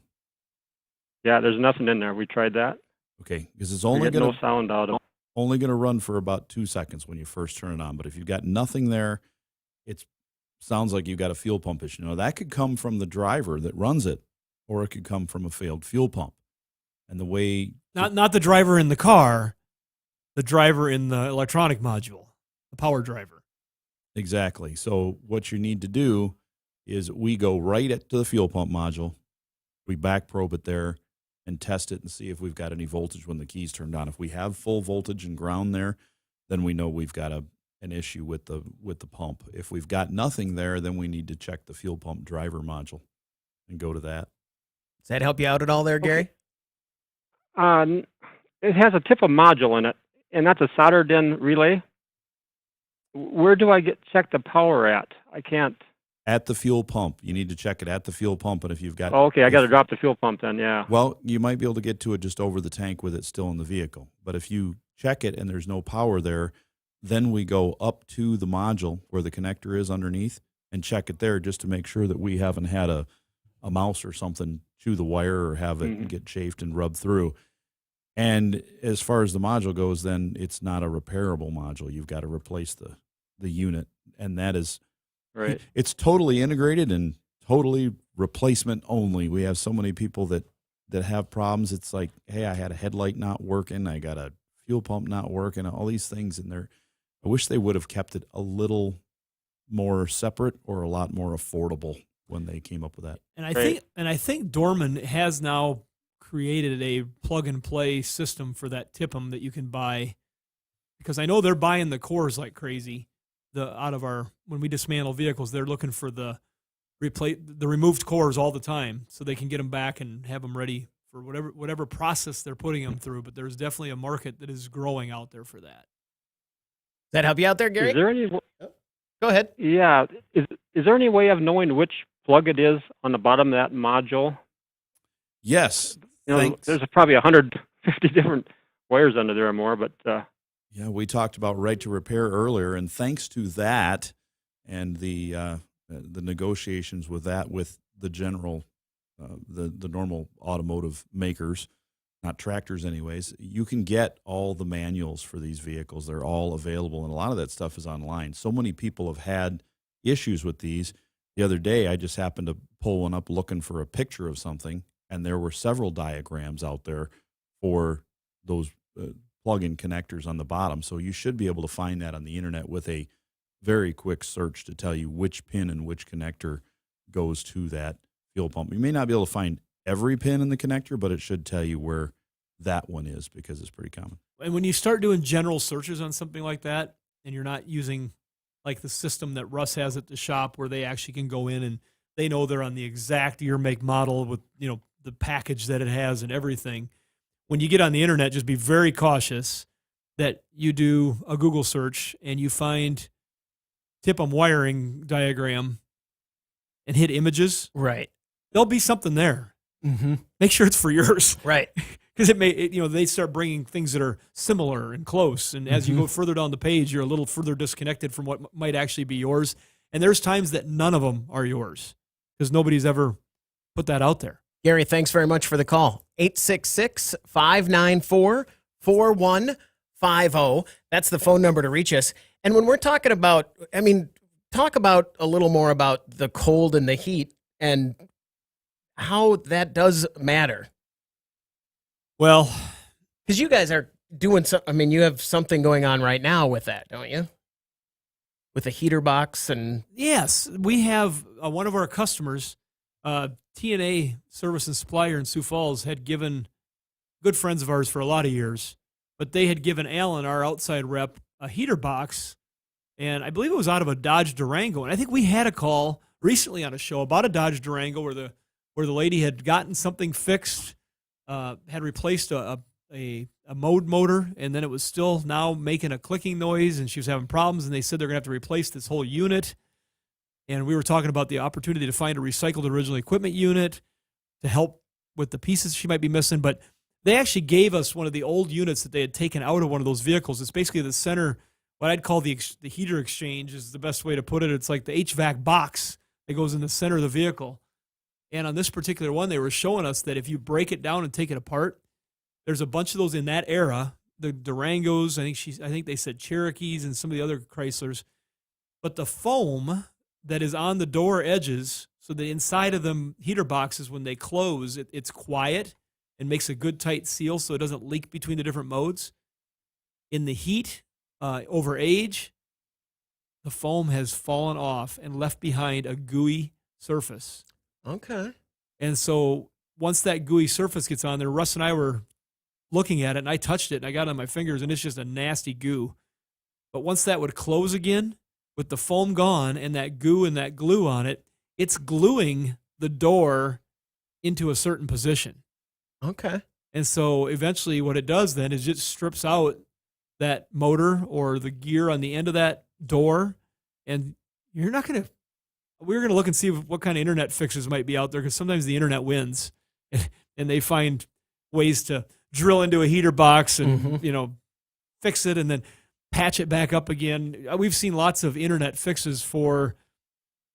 Yeah, there's nothing in there. We tried that. Okay, because it's only no sound out of it. Only going to run for about 2 seconds when you first turn it on. But if you've got nothing there, it sounds like you've got a fuel pump issue. Now, that could come from the driver that runs it, or it could come from a failed fuel pump. And the way... Not the driver in the car, the driver in the electronic module, the power driver. Exactly. So what you need to do is we go right to the fuel pump module, we back probe it there, and test it and see if we've got any voltage when the key's turned on. If we have full voltage and ground there, then we know we've got an issue with the pump. If we've got nothing there, then we need to check the fuel pump driver module and go to that. Does that help you out at all there, Gary? It has a TIPA module in it, and that's a soldered-in relay. Where do I check the power at? I can't. At the fuel pump. You need to check it at the fuel pump, and if you've got... Oh, okay, I got to drop the fuel pump then, yeah. Well, you might be able to get to it just over the tank with it still in the vehicle. But if you check it and there's no power there, then we go up to the module where the connector is underneath and check it there just to make sure that we haven't had a mouse or something chew the wire or have it get chafed and rubbed through. And as far as the module goes, then it's not a repairable module. You've got to replace the unit, and that is... Right. It's totally integrated and totally replacement only. We have so many people that have problems. It's like, hey, I had a headlight not working. I got a fuel pump not working, all these things in there. I wish they would have kept it a little more separate or a lot more affordable when they came up with that. And I think Dorman has now created a plug and play system for that TIPM that you can buy, because I know they're buying the cores like crazy. When we dismantle vehicles, they're looking for the removed cores all the time, so they can get them back and have them ready for whatever process they're putting them through. But there's definitely a market that is growing out there for that. Does that help you out there, Gary? Is there any? Go ahead. Yeah. Is there any way of knowing which plug it is on the bottom of that module? Yes. There's probably 150 different wires under there more, but Yeah, we talked about right to repair earlier, and thanks to that and the negotiations with that with the general, the normal automotive makers, not tractors anyways, you can get all the manuals for these vehicles. They're all available, and a lot of that stuff is online. So many people have had issues with these. The other day, I just happened to pull one up looking for a picture of something, and there were several diagrams out there for those plug-in connectors on the bottom. So you should be able to find that on the internet with a very quick search to tell you which pin and which connector goes to that fuel pump. You may not be able to find every pin in the connector, but it should tell you where that one is because it's pretty common. And when you start doing general searches on something like that, and you're not using like the system that Russ has at the shop where they actually can go in and they know they're on the exact year, make, model with, the package that it has and everything. When you get on the internet, just be very cautious that you do a Google search and you find tip-on wiring diagram and hit images. Right. There'll be something there. Mm-hmm. Make sure it's for yours. Right. Because they start bringing things that are similar and close. And as you go further down the page, you're a little further disconnected from what might actually be yours. And there's times that none of them are yours because nobody's ever put that out there. Gary, thanks very much for the call. 866-594-4150. That's the phone number to reach us. And when we're talking about, talk about a little more about the cold and the heat and how that does matter. Well, because you guys are doing you have something going on right now with that, don't you? With a heater box and... Yes, we have one of our customers, TNA Service and Supplier in Sioux Falls, had given good friends of ours for a lot of years, but they had given Alan, our outside rep, a heater box, and I believe it was out of a Dodge Durango. And I think we had a call recently on a show about a Dodge Durango where the lady had gotten something fixed, had replaced a mode motor, and then it was still now making a clicking noise, and she was having problems, and they said they're going to have to replace this whole unit. And we were talking about the opportunity to find a recycled original equipment unit to help with the pieces she might be missing. But they actually gave us one of the old units that they had taken out of one of those vehicles. It's basically the center, what I'd call the heater exchange is the best way to put it. It's like the HVAC box that goes in the center of the vehicle. And on this particular one, they were showing us that if you break it down and take it apart, there's a bunch of those in that era, the Durangos, I think they said Cherokees and some of the other Chryslers. But the foam that is on the door edges, so the inside of them heater boxes, when they close, it's quiet and makes a good tight seal so it doesn't leak between the different modes. In the heat, over age, the foam has fallen off and left behind a gooey surface. Okay. And so once that gooey surface gets on there, Russ and I were looking at it, and I touched it, and I got it on my fingers, and it's just a nasty goo. But once that would close again, with the foam gone and that goo and that glue on it, it's gluing the door into a certain position. Okay. And so eventually what it does then is it strips out that motor or the gear on the end of that door, and we're going to look and see what kind of internet fixes might be out there, because sometimes the internet wins and they find ways to drill into a heater box and, fix it and then patch it back up again. We've seen lots of internet fixes for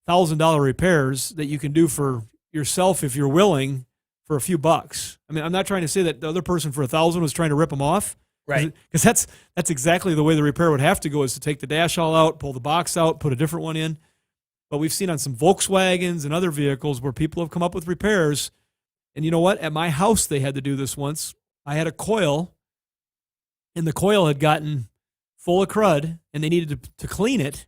$1,000 repairs that you can do for yourself if you're willing for a few bucks. I mean, I'm not trying to say that the other person for $1,000 was trying to rip them off. Right. Because that's exactly the way the repair would have to go, is to take the dash all out, pull the box out, put a different one in. But we've seen on some Volkswagens and other vehicles where people have come up with repairs. And you know what? At my house, they had to do this once. I had a coil, and the coil had gotten full of crud, and they needed to clean it.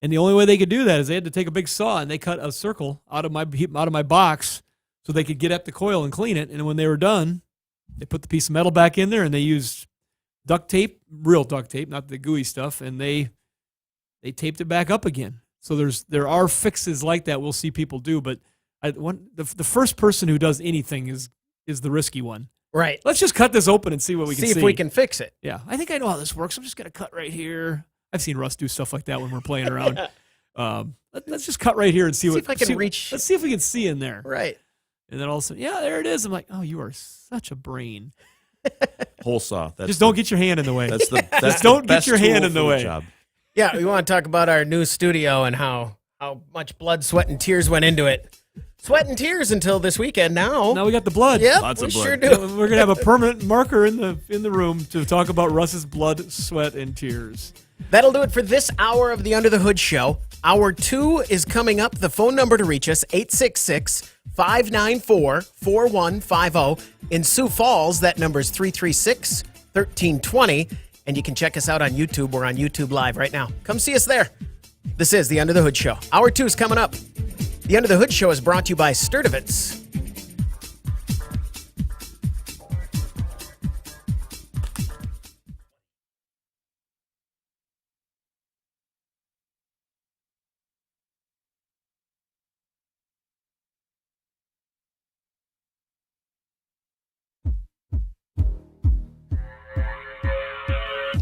And the only way they could do that is they had to take a big saw, and they cut a circle out of my box so they could get at the coil and clean it. And when they were done, they put the piece of metal back in there, and they used duct tape, real duct tape, not the gooey stuff, and they taped it back up again. So there are fixes like that we'll see people do, but the first person who does anything is the risky one. Right. Let's just cut this open and see what we can see. See if we can fix it. Yeah, I think I know how this works. I'm just going to cut right here. I've seen Russ do stuff like that when we're playing around. Let's just cut right here and see if I can reach. Let's see if we can see in there. Right. And then all of a sudden, yeah, there it is. I'm like, oh, you are such a brain. Hole saw. Just don't get your hand in the way. That's Just don't the get best your hand tool in the for way. job. Yeah, we want to talk about our new studio and how much blood, sweat, and tears went into it. Sweat and tears until this weekend now. Now we got the blood. Yep, Lots we of blood. sure do. We're going to have a permanent marker in the room to talk about Russ's blood, sweat, and tears. That'll do it for this hour of the Under the Hood Show. Hour 2 is coming up. The phone number to reach us, 866-594-4150. In Sioux Falls, that number is 336-1320. And you can check us out on YouTube. We're on YouTube Live right now. Come see us there. This is the Under the Hood Show. Hour 2 is coming up. The Under the Hood Show is brought to you by Sturdivants.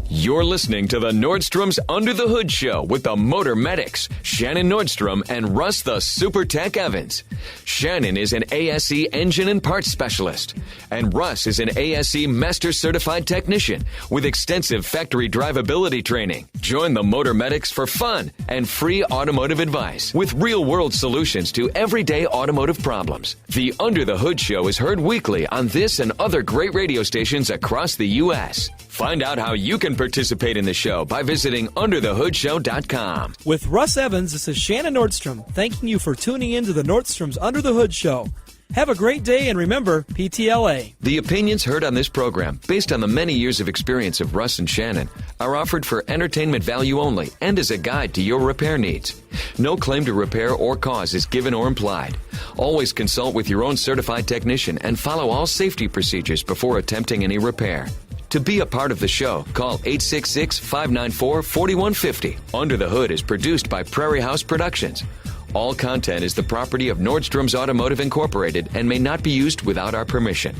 You're listening to the Nordstrom's Under the Hood Show with the Motor Medics, Shannon Nordstrom and Russ the Super Tech Evans. Shannon is an ASE engine and parts specialist, and Russ is an ASE Master Certified Technician with extensive factory drivability training. Join the Motor Medics for fun and free automotive advice with real-world solutions to everyday automotive problems. The Under the Hood Show is heard weekly on this and other great radio stations across the U.S. Find out how you can participate in the show by visiting underthehoodshow.com. With Russ Evans, this is Shannon Nordstrom, thanking you for tuning in to the Nordstrom's Under the Hood Show. Have a great day, and remember, PTLA. The opinions heard on this program, based on the many years of experience of Russ and Shannon, are offered for entertainment value only and as a guide to your repair needs. No claim to repair or cause is given or implied. Always consult with your own certified technician and follow all safety procedures before attempting any repair. To be a part of the show, call 866-594-4150. Under the Hood is produced by Prairie House Productions. All content is the property of Nordstrom's Automotive Incorporated and may not be used without our permission.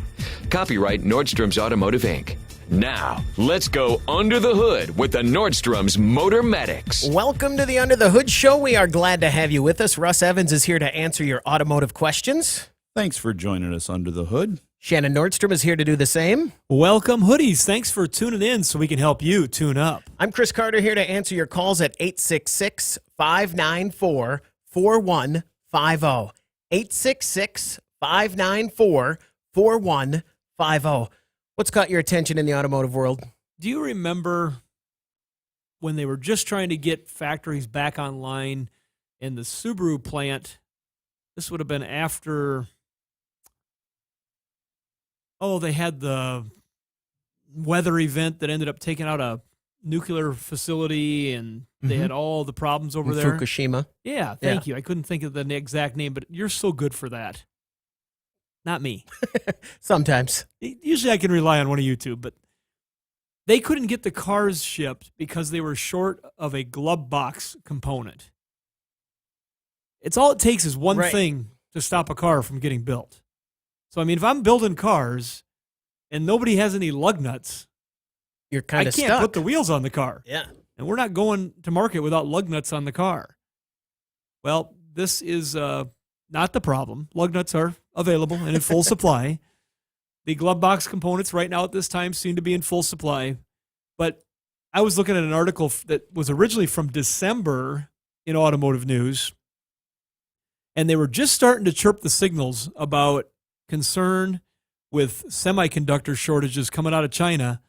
Copyright Nordstrom's Automotive, Inc. Now, let's go under the hood with the Nordstrom's Motor Medics. Welcome to the Under the Hood Show. We are glad to have you with us. Russ Evans is here to answer your automotive questions. Thanks for joining us under the hood. Shannon Nordstrom is here to do the same. Welcome, hoodies. Thanks for tuning in so we can help you tune up. I'm Chris Carter here to answer your calls at 866-594-4150. 866-594-4150. What's caught your attention in the automotive world? Do you remember when they were just trying to get factories back online in the Subaru plant? This would have been after... they had the weather event that ended up taking out a nuclear facility, and they had all the problems over there. Fukushima. Yeah, thank you. I couldn't think of the exact name, but you're so good for that. Not me. Sometimes. Usually I can rely on one of you two, but they couldn't get the cars shipped because they were short of a glove box component. It's all it takes is one thing to stop a car from getting built. So, I mean, if I'm building cars and nobody has any lug nuts, you're kind of stuck. I can't put the wheels on the car. Yeah. And we're not going to market without lug nuts on the car. Well, this is not the problem. Lug nuts are available and in full supply. The glove box components right now at this time seem to be in full supply. But I was looking at an article that was originally from December in Automotive News, and they were just starting to chirp the signals about concern with semiconductor shortages coming out of China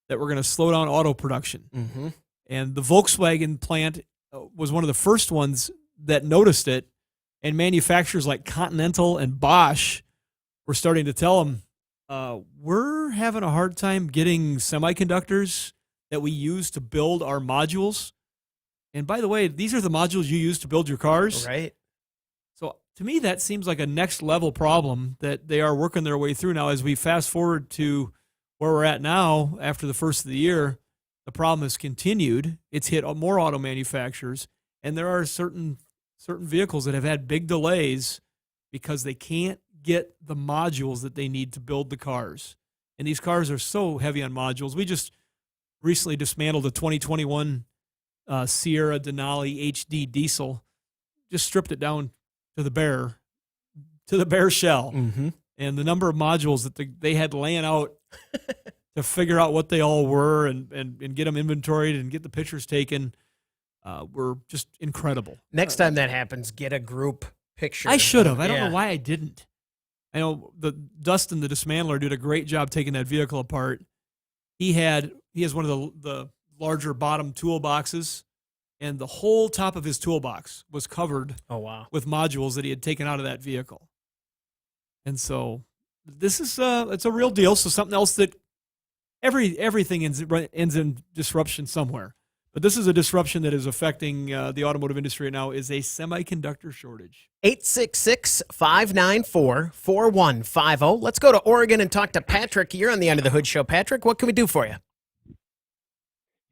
that we're going to slow down auto production. Mm-hmm. And the Volkswagen plant was one of the first ones that noticed it, and manufacturers like Continental and Bosch were starting to tell them, we're having a hard time getting semiconductors that we use to build our modules. And by the way, these are the modules you use to build your cars. Right. So to me, that seems like a next level problem that they are working their way through now. As we fast forward to where we're at now after the first of the year, the problem has continued. It's hit more auto manufacturers, and there are certain vehicles that have had big delays because they can't get the modules that they need to build the cars. And these cars are so heavy on modules. We just recently dismantled a 2021 Sierra Denali HD diesel, just stripped it down to the bare shell. Mm-hmm. and the number of modules that they had laying out to figure out what they all were and get them inventoried and get the pictures taken were just incredible. Next time that happens, get a group picture. I should have. I don't know why I didn't. I know Dustin, the dismantler, did a great job taking that vehicle apart. He has one of the larger bottom toolboxes, and the whole top of his toolbox was covered with modules that he had taken out of that vehicle. And so this is it's a real deal. So something else that everything ends in disruption somewhere. But this is a disruption that is affecting the automotive industry right now, is a semiconductor shortage. 866-594-4150. Let's go to Oregon and talk to Patrick. You're on the Under the Hood Show. Patrick, what can we do for you?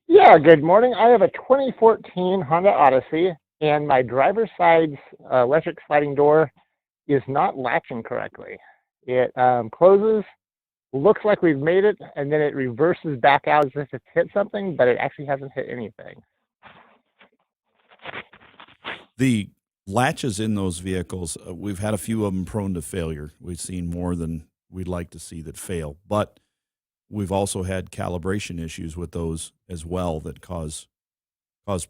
Yeah, good morning. I have a 2014 Honda Odyssey, and my driver's side's electric sliding door is not latching correctly. It closes, looks like we've made it, and then it reverses back out as if it's hit something, but it actually hasn't hit anything. The latches in those vehicles, we've had a few of them prone to failure. We've seen more than we'd like to see that fail, but we've also had calibration issues with those as well that cause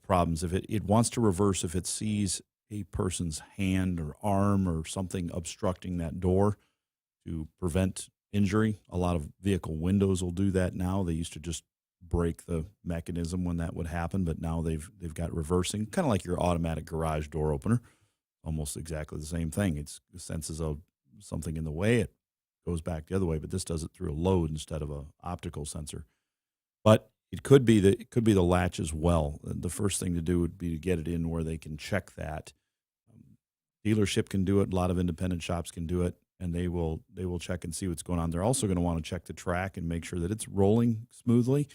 problems. If it wants to reverse, if it sees a person's hand or arm or something obstructing that door to prevent injury, a lot of vehicle windows will do that now. They used to just break the mechanism when that would happen, but now they've got reversing, kind of like your automatic garage door opener, almost exactly the same thing. It senses something in the way, it goes back the other way, but this does it through a load instead of a optical sensor. But it could be the latch as well. The first thing to do would be to get it in where they can check that. Dealership can do it. A lot of independent shops can do it, and they will check and see what's going on. They're also going to want to check the track and make sure that it's rolling smoothly,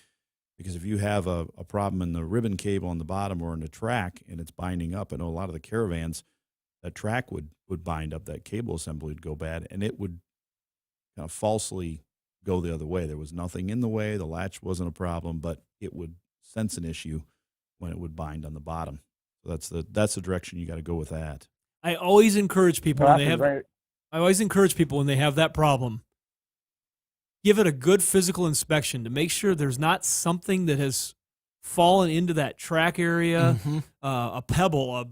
because if you have a problem in the ribbon cable on the bottom or in the track and it's binding up, I know a lot of the Caravans, that track would bind up, that cable assembly would go bad, and it would kind of falsely go the other way. There was nothing in the way. The latch wasn't a problem, but it would sense an issue when it would bind on the bottom. So that's the direction you got to go with that. I always encourage people when they have that problem, give it a good physical inspection to make sure there's not something that has fallen into that track area, a pebble,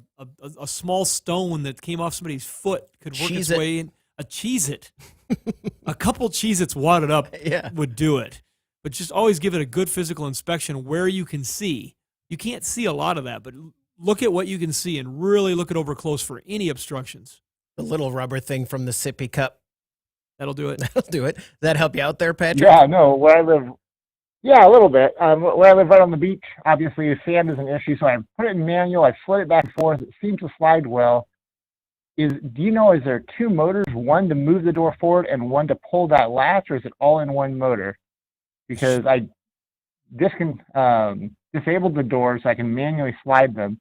a small stone that came off somebody's foot could work its way in. A Cheez-It. A couple Cheez-Its wadded up would do it. But just always give it a good physical inspection where you can see. You can't see a lot of that, but look at what you can see and really look it over close for any obstructions. The little rubber thing from the sippy cup. That'll do it. That'll do it. Does that help you out there, Patrick? Yeah, no, where I live, a little bit. Where I live right on the beach, obviously sand is an issue, so I put it in manual, I slid it back and forth, it seems to slide well. Do you know, is there two motors, one to move the door forward and one to pull that latch, or is it all in one motor? Because I disabled the doors so I can manually slide them.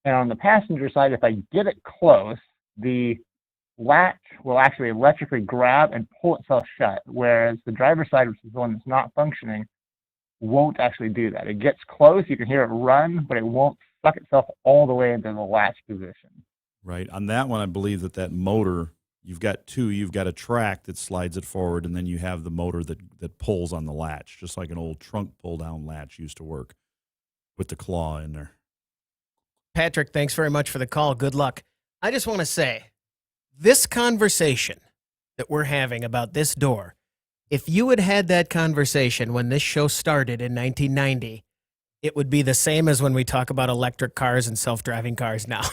And on the passenger side, if I get it close, the latch will actually electrically grab and pull itself shut, whereas the driver's side, which is the one that's not functioning, won't actually do that. It gets close, you can hear it run, but it won't suck itself all the way into the latch position. Right. On that one, I believe that motor, you've got two. You've got a track that slides it forward, and then you have the motor that pulls on the latch, just like an old trunk pull-down latch used to work with the claw in there. Patrick, thanks very much for the call. Good luck. I just want to say, this conversation that we're having about this door, if you had had that conversation when this show started in 1990, it would be the same as when we talk about electric cars and self-driving cars now.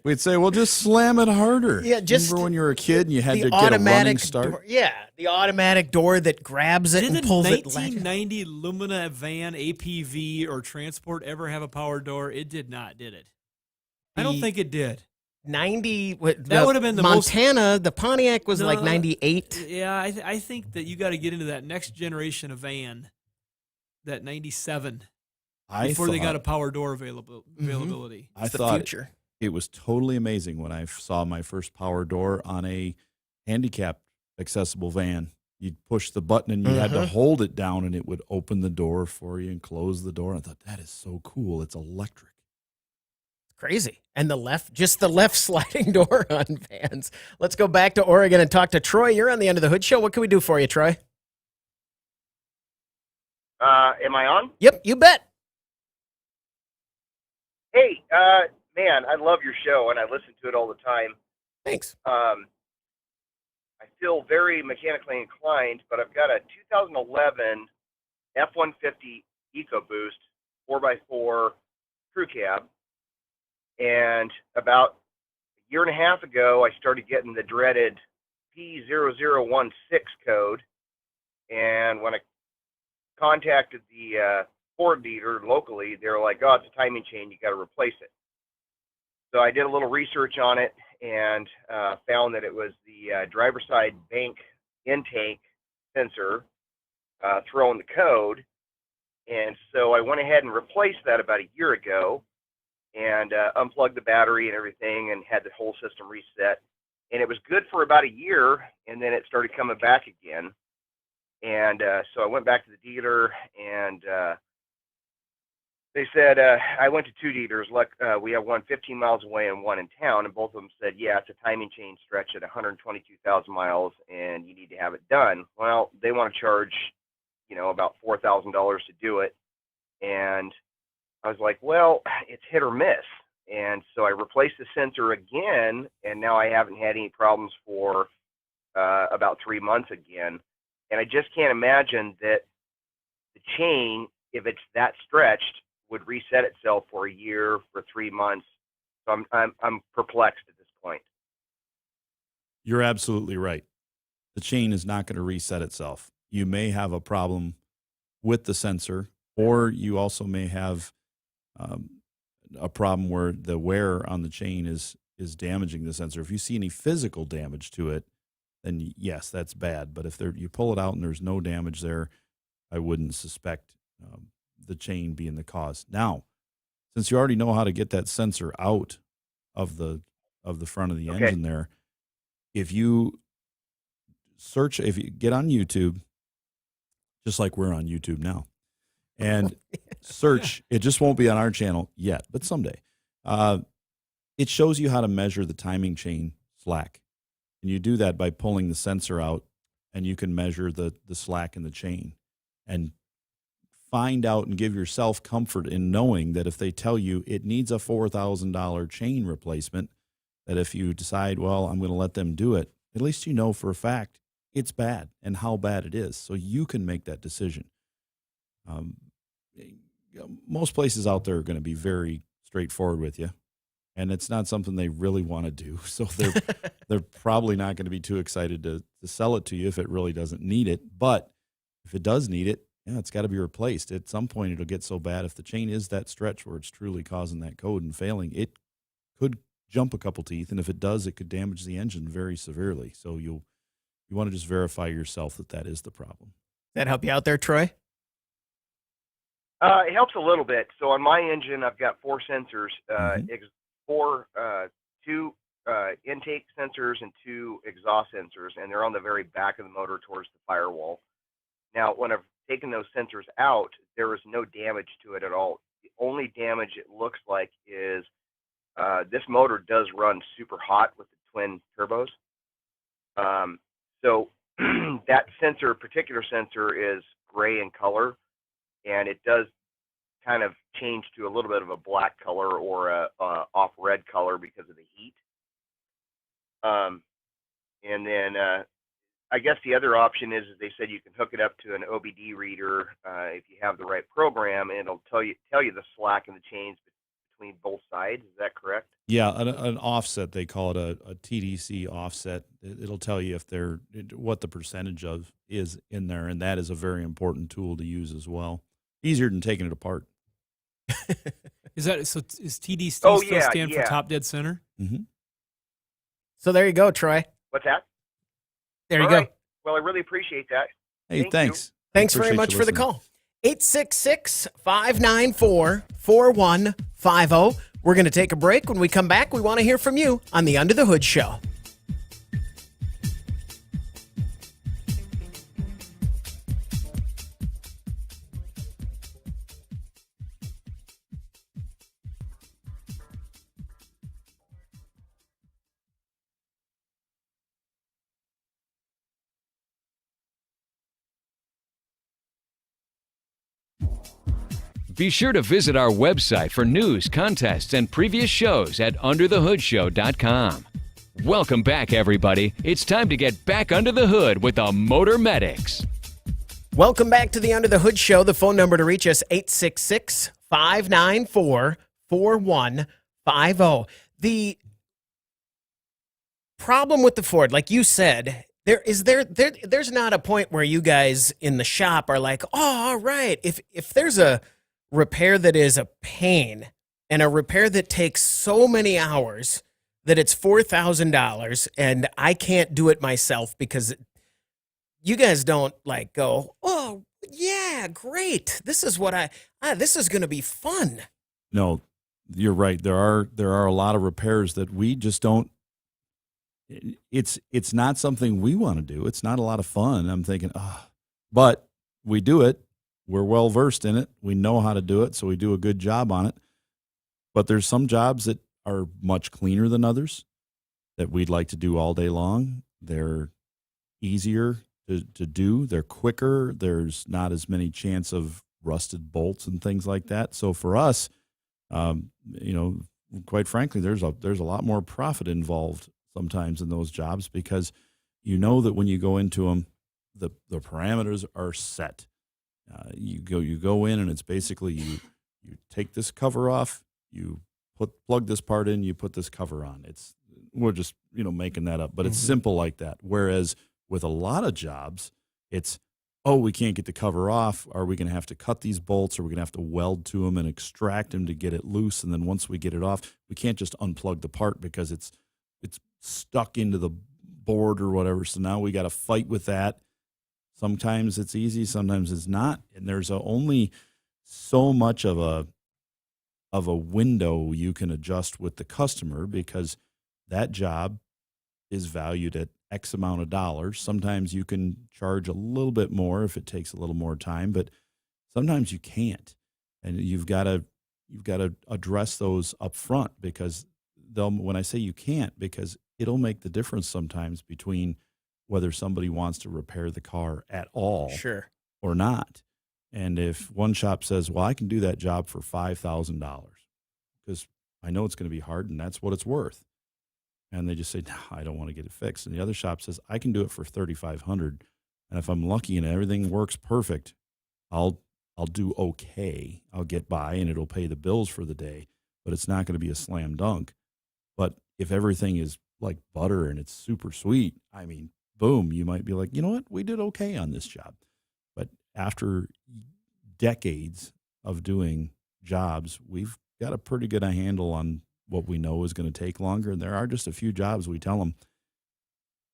We'd say, well, just slam it harder. Yeah, just remember when you were a kid and you had to get a running start? Door, the automatic door that grabs it and pulls it. Did the 1990 Lumina van, APV, or Transport ever have a power door? It did not, did it? I don't think it did. 90, that would have been the Montana, the Pontiac was like 98. Yeah, I think that you got to get into that next generation of van, that 97. Before they got a power door availability. I thought it was totally amazing when I saw my first power door on a handicapped accessible van. You'd push the button and you had to hold it down and it would open the door for you and close the door. I thought, that is so cool. It's electric. Crazy. And just the left sliding door on vans. Let's go back to Oregon and talk to Troy. You're on the Under the Hood Show. What can we do for you, Troy? Am I on? Yep, you bet. Hey, man, I love your show, and I listen to it all the time. Thanks. I feel very mechanically inclined, but I've got a 2011 F-150 EcoBoost 4x4 crew cab, and about a year and a half ago, I started getting the dreaded P0016 code, and when I contacted the Ford dealer locally, they were like, oh, it's a timing chain, you got to replace it. So I did a little research on it and found that it was the driver's side bank intake sensor throwing the code. And so I went ahead and replaced that about a year ago and unplugged the battery and everything and had the whole system reset. And it was good for about a year, and then it started coming back again. And so I went back to the dealer, and they said, I went to two dealers. We have one 15 miles away and one in town, and both of them said, yeah, it's a timing chain stretch at 122,000 miles, and you need to have it done. Well, they want to charge, about $4,000 to do it. And I was like, well, it's hit or miss. And so I replaced the sensor again, and now I haven't had any problems for about 3 months again. And I just can't imagine that the chain, if it's that stretched, would reset itself for a year, for 3 months. So I'm perplexed at this point. You're absolutely right. The chain is not going to reset itself. You may have a problem with the sensor, or you also may have a problem where the wear on the chain is damaging the sensor. If you see any physical damage to it, then yes, that's bad. But if you pull it out and there's no damage there, I wouldn't suspect the chain being the cause. Now, since you already know how to get that sensor out of the front of the engine there, if you get on YouTube, just like we're on YouTube now, and search, it just won't be on our channel yet, but someday. It shows you how to measure the timing chain slack. And you do that by pulling the sensor out, and you can measure the slack in the chain and find out and give yourself comfort in knowing that if they tell you it needs a $4,000 chain replacement, that if you decide, well, I'm going to let them do it, at least you know for a fact it's bad and how bad it is. So you can make that decision. Most places out there are going to be very straightforward with you, and it's not something they really want to do. So they're probably not going to be too excited to sell it to you if it really doesn't need it. But if it does need it, yeah, it's got to be replaced. At some point, it'll get so bad if the chain is that stretch where it's truly causing that code and failing, it could jump a couple teeth, and if it does, it could damage the engine very severely. So you want to just verify yourself that is the problem. That help you out there, Troy? It helps a little bit. So on my engine, I've got 4 sensors, two intake sensors and 2 exhaust sensors, and they're on the very back of the motor towards the firewall. Now, when I've taken those sensors out, there is no damage to it at all. The only damage it looks like is this motor does run super hot with the twin turbos. So that particular sensor is gray in color, and it does kind of change to a little bit of a black color or a off red color because of the heat. And then I guess the other option is they said you can hook it up to an OBD reader if you have the right program, and it'll tell you the slack in the chains between both sides. Is that correct? Yeah, an offset, they call it a TDC offset. It'll tell you what the percentage of is in there, and that is a very important tool to use as well. Easier than taking it apart. Is TDC still stand for top dead center? Mm-hmm. So there you go, Troy. What's that? There you go. Well, I really appreciate that. Hey, thanks. Thanks very much for the call. 866-594-4150. We're going to take a break. When we come back, we want to hear from you on the Under the Hood Show. Be sure to visit our website for news, contests, and previous shows at underthehoodshow.com. Welcome back, everybody. It's time to get back under the hood with the Motor Medics. Welcome back to the Under the Hood Show. The phone number to reach us, 866-594-4150. The problem with the Ford, like you said, there's not a point where you guys in the shop are like, oh, all right, if there's a repair that is a pain and a repair that takes so many hours that it's $4,000 and I can't do it myself, because you guys don't like go, oh yeah, great, this is what this is going to be fun. No, you're right. There are a lot of repairs that we just don't. It's not something we want to do. It's not a lot of fun. I'm thinking, but we do it. We're well versed in it. We know how to do it, so we do a good job on it. But there's some jobs that are much cleaner than others that we'd like to do all day long. They're easier to do. They're quicker. There's not as many chance of rusted bolts and things like that. So for us, quite frankly, there's a lot more profit involved sometimes in those jobs, because you know that when you go into them, the parameters are set. You go in, and it's basically you take this cover off, you plug this part in, you put this cover on. We're just making that up, but it's simple like that. Whereas with a lot of jobs, it's, we can't get the cover off. Are we going to have to cut these bolts? Are we going to have to weld to them and extract them to get it loose? And then once we get it off, we can't just unplug the part because it's stuck into the board or whatever. So now we got to fight with that. Sometimes it's easy, sometimes it's not. And there's only so much of a window you can adjust with the customer, because that job is valued at X amount of dollars. Sometimes you can charge a little bit more if it takes a little more time, but sometimes you can't. And you've got to address those up front, because when I say you can't, because it'll make the difference sometimes between whether somebody wants to repair the car at all or not. And if one shop says, well, I can do that job for $5,000 because I know it's going to be hard and that's what it's worth, and they just say, no, I don't want to get it fixed. And the other shop says, I can do it for $3,500. And if I'm lucky and everything works perfect, I'll do okay. I'll get by and it'll pay the bills for the day, but it's not going to be a slam dunk. But if everything is like butter and it's super sweet, I mean, boom, you might be like, you know what? We did okay on this job. But after decades of doing jobs, we've got a pretty good handle on what we know is going to take longer. And there are just a few jobs we tell them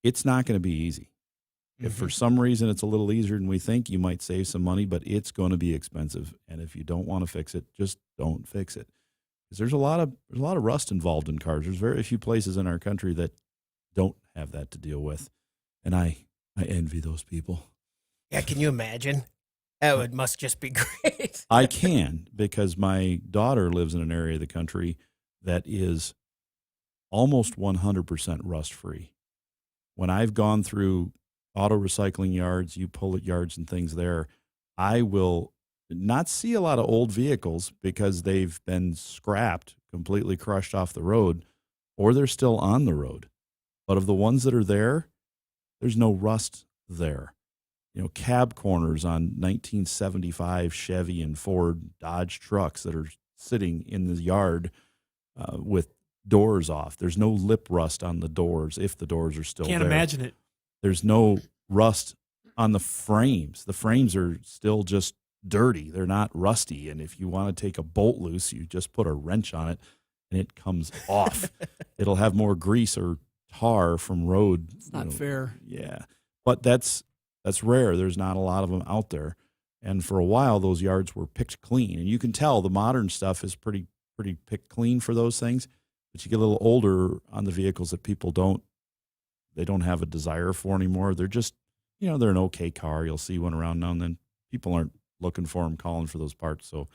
it's not going to be easy. If for some reason it's a little easier than we think, you might save some money, but it's going to be expensive. And if you don't want to fix it, just don't fix it. Because there's a lot of rust involved in cars. There's very few places in our country that don't have that to deal with. And I envy those people. Yeah, can you imagine? It must just be great. I can, because my daughter lives in an area of the country that is almost 100% rust-free. When I've gone through auto recycling yards, U-Pull-It yards and things there, I will not see a lot of old vehicles because they've been scrapped, completely crushed off the road, or they're still on the road. But of the ones that are there, there's no rust there. Cab corners on 1975 Chevy and Ford Dodge trucks that are sitting in the yard with doors off. There's no lip rust on the doors if the doors are still there. Can't imagine it. There's no rust on the frames. The frames are still just dirty. They're not rusty. And if you want to take a bolt loose, you just put a wrench on it and it comes off. It'll have more grease or tar from road. It's not fair. Yeah. But that's rare. There's not a lot of them out there. And for a while, those yards were picked clean. And you can tell the modern stuff is pretty picked clean for those things. But you get a little older on the vehicles that people don't have a desire for anymore. They're just, they're an okay car. You'll see one around now and then. People aren't looking for them, calling for those parts. So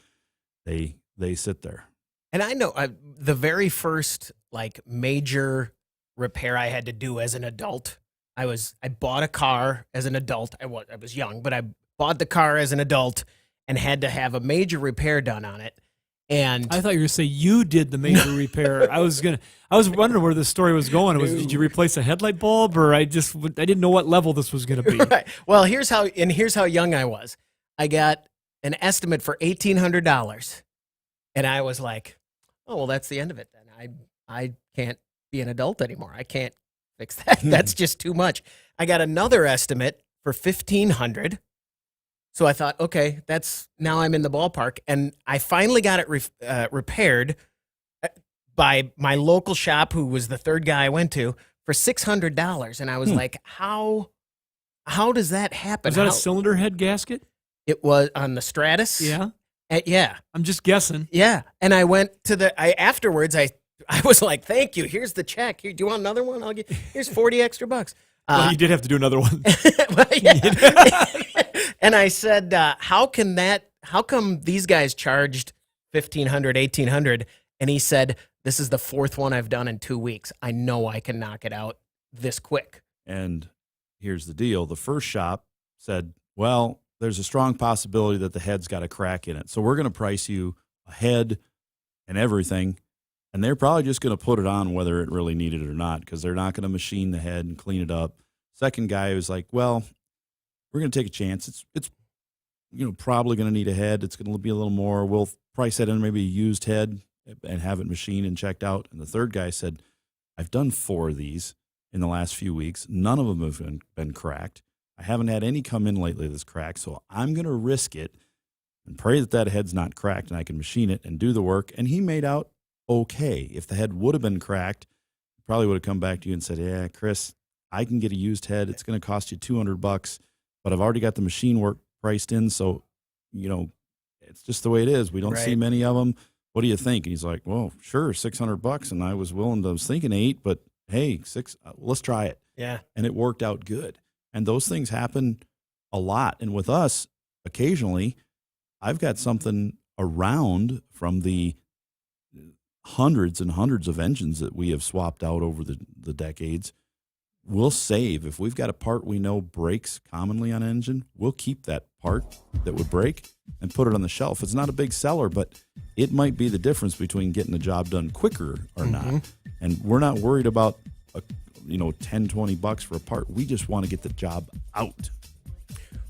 they sit there. And I know the very first major repair I had to do as an adult, I bought a car as an adult. I was young, but I bought the car as an adult, and had to have a major repair done on it. And I thought you were going to say you did the major repair. I was wondering where this story was going. Did you replace a headlight bulb, or I didn't know what level this was going to be. Right. Well, here's how young I was. I got an estimate for $1,800, and I was like, "Oh, well, that's the end of it. Then I can't be an adult anymore. I can't fix that. That's just too much." I got another estimate for $1,500. So I thought, okay, now I'm in the ballpark. And I finally got it repaired by my local shop, who was the third guy I went to, for $600. And I was like, how does that happen? Was that a cylinder head gasket? It was on the Stratus. Yeah. Yeah. I'm just guessing. Yeah. And I went to afterwards, I was like, thank you. Here's the check. Here, do you want another one? Here's 40 extra bucks. Well, you did have to do another one. Well, yeah. And I said, how come these guys charged $1,500, $1,800? And he said, this is the fourth one I've done in 2 weeks. I know I can knock it out this quick. And here's the deal. The first shop said, well, there's a strong possibility that the head's got a crack in it. So we're going to price you a head and everything. And they're probably just going to put it on whether it really needed it or not, because they're not going to machine the head and clean it up. Second guy was like, well, we're going to take a chance. It's probably going to need a head. It's going to be a little more. We'll price that in maybe a used head and have it machined and checked out. And the third guy said, I've done 4 of these in the last few weeks. None of them have been cracked. I haven't had any come in lately that's cracked, so I'm going to risk it and pray that head's not cracked and I can machine it and do the work. And he made out okay. If the head would have been cracked, he probably would have come back to you and said, yeah, Chris, I can get a used head. It's going to cost you $200, but I've already got the machine work priced in. So, it's just the way it is. We don't see many of them. What do you think? And he's like, well, sure, $600. And I was thinking 8, but hey, 6, let's try it. Yeah. And it worked out good. And those things happen a lot. And with us, occasionally, I've got something around from the hundreds and hundreds of engines that we have swapped out over the decades. We'll save. If we've got a part we know breaks commonly on an engine, we'll keep that part that would break and put it on the shelf. It's not a big seller, but it might be the difference between getting the job done quicker or not. And we're not worried about $10-20 for a part. We just want to get the job out.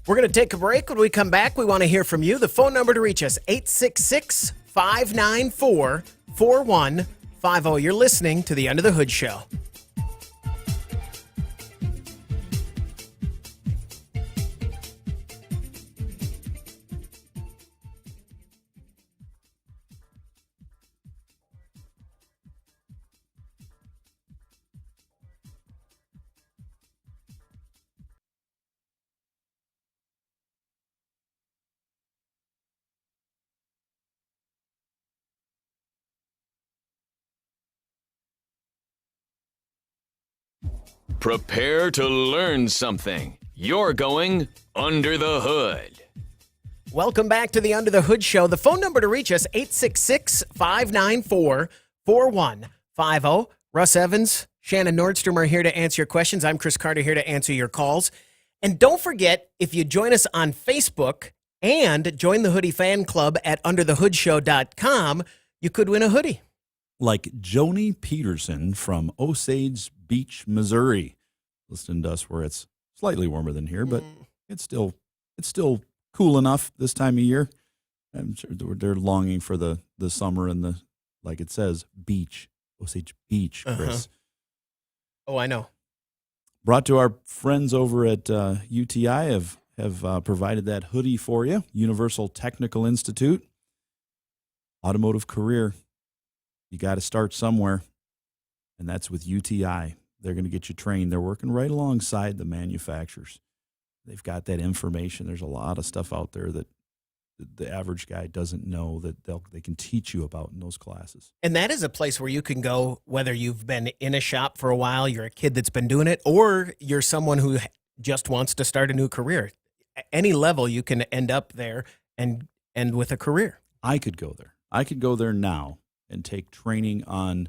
We're going to take a break. When we come back, we want to hear from you. The phone number to reach us, 866-594-4150. You're listening to the Under the Hood Show. Prepare to learn something. You're going under the hood. Welcome back to the Under the Hood Show. The phone number to reach us, 866-594-4150. Russ Evans, Shannon Nordstrom are here to answer your questions. I'm Chris Carter, here to answer your calls. And don't forget, if you join us on Facebook and join the Hoodie Fan Club at underthehoodshow.com, you could win a hoodie. Like Joni Peterson from Osage Beach, Missouri, listening to us where it's slightly warmer than here, but it's still cool enough this time of year. I'm sure they're longing for the summer and the, like it says, beach, Osage Beach, Chris. Oh, I know. Brought to our friends over at UTI have provided that hoodie for you. Universal Technical Institute, automotive career. You got to start somewhere, and that's with UTI. They're going to get you trained. They're working right alongside the manufacturers. They've got that information. There's a lot of stuff out there that the average guy doesn't know that they can teach you about in those classes. And that is a place where you can go, whether you've been in a shop for a while, you're a kid that's been doing it, or you're someone who just wants to start a new career. At any level, you can end up there and with a career. I could go there. I could go there now and take training on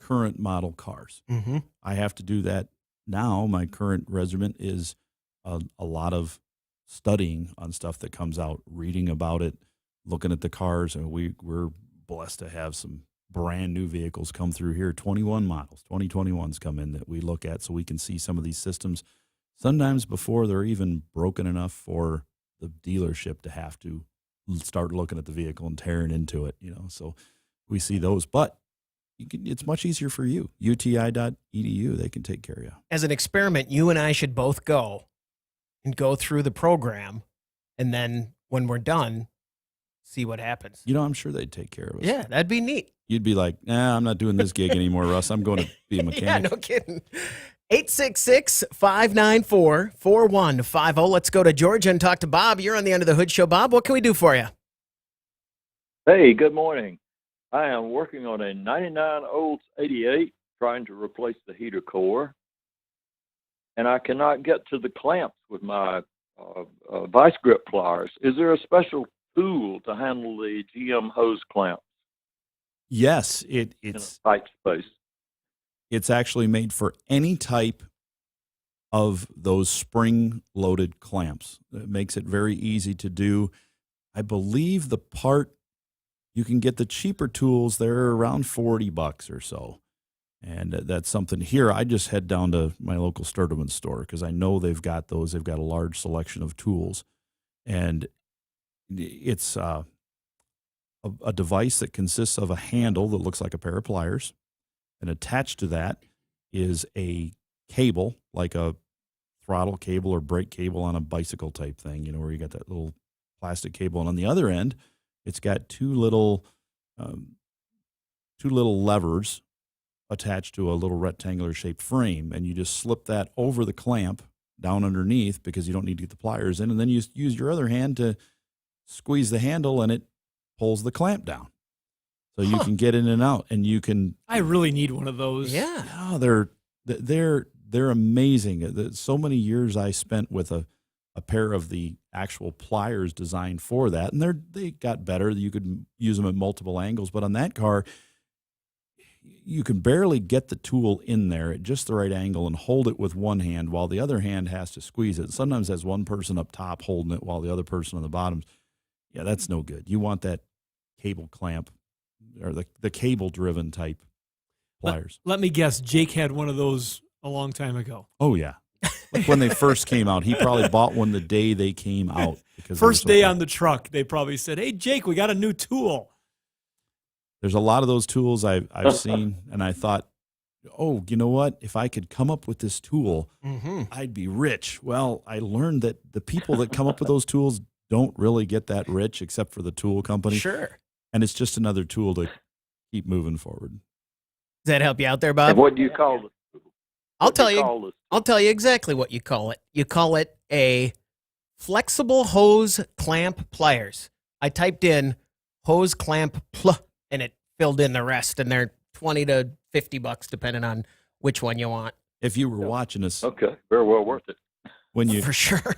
current model cars. Mm-hmm. I have to do that now. My current regimen is a lot of studying on stuff that comes out, reading about it, looking at the cars, and we're blessed to have some brand new vehicles come through here. 21 models, 2021s come in that we look at, so we can see some of these systems sometimes before they're even broken enough for the dealership to have to start looking at the vehicle and tearing into it. So we see those, but it's much easier for you. UTI.edu, they can take care of you. As an experiment, you and I should both go through the program, and then when we're done, see what happens. I'm sure they'd take care of us. Yeah, that'd be neat. You'd be like, nah, I'm not doing this gig anymore, Russ. I'm going to be a mechanic. Yeah, no kidding. 866-594-4150. Let's go to Georgia and talk to Bob. You're on the Under the Hood Show. Bob, what can we do for you? Hey, good morning. I am working on a 99 Olds 88, trying to replace the heater core, and I cannot get to the clamps with my vice grip pliers. Is there a special tool to handle the GM hose clamps? Yes, it's in a tight space. It's actually made for any type of those spring-loaded clamps. It makes it very easy to do. I believe the part, you can get the cheaper tools. They're around $40 or so. And that's something here. I just head down to my local Sturtevant store because I know they've got those. They've got a large selection of tools. And it's a device that consists of a handle that looks like a pair of pliers. And attached to that is a cable, like a throttle cable or brake cable on a bicycle type thing, where you got that little plastic cable. And on the other end, it's got two little levers attached to a little rectangular shaped frame. And you just slip that over the clamp down underneath because you don't need to get the pliers in. And then you use your other hand to squeeze the handle and it pulls the clamp down. So you can get in and out, and you can. I really need one of those. Yeah, oh, they're amazing. So many years I spent with a pair of the actual pliers designed for that, and they got better. You could use them at multiple angles, but on that car, you can barely get the tool in there at just the right angle and hold it with one hand while the other hand has to squeeze it. Sometimes there's one person up top holding it while the other person on the bottom. Yeah, that's no good. You want that cable clamp. Or the cable-driven type pliers. Let me guess, Jake had one of those a long time ago. Oh, yeah. Like when they first came out. He probably bought one the day they came out. First day on the truck, they probably said, hey, Jake, we got a new tool. There's a lot of those tools I've seen, and I thought, oh, you know what? If I could come up with this tool, I'd be rich. Well, I learned that the people that come up with those tools don't really get that rich except for the tool company. Sure. And it's just another tool to keep moving forward. Does that help you out there, Bob? And what do you call it? I'll tell you exactly what you call it. You call it a flexible hose clamp pliers. I typed in hose clamp and it filled in the rest, and they're $20 to $50 depending on which one you want. If you were watching us, okay, very well worth it. For sure.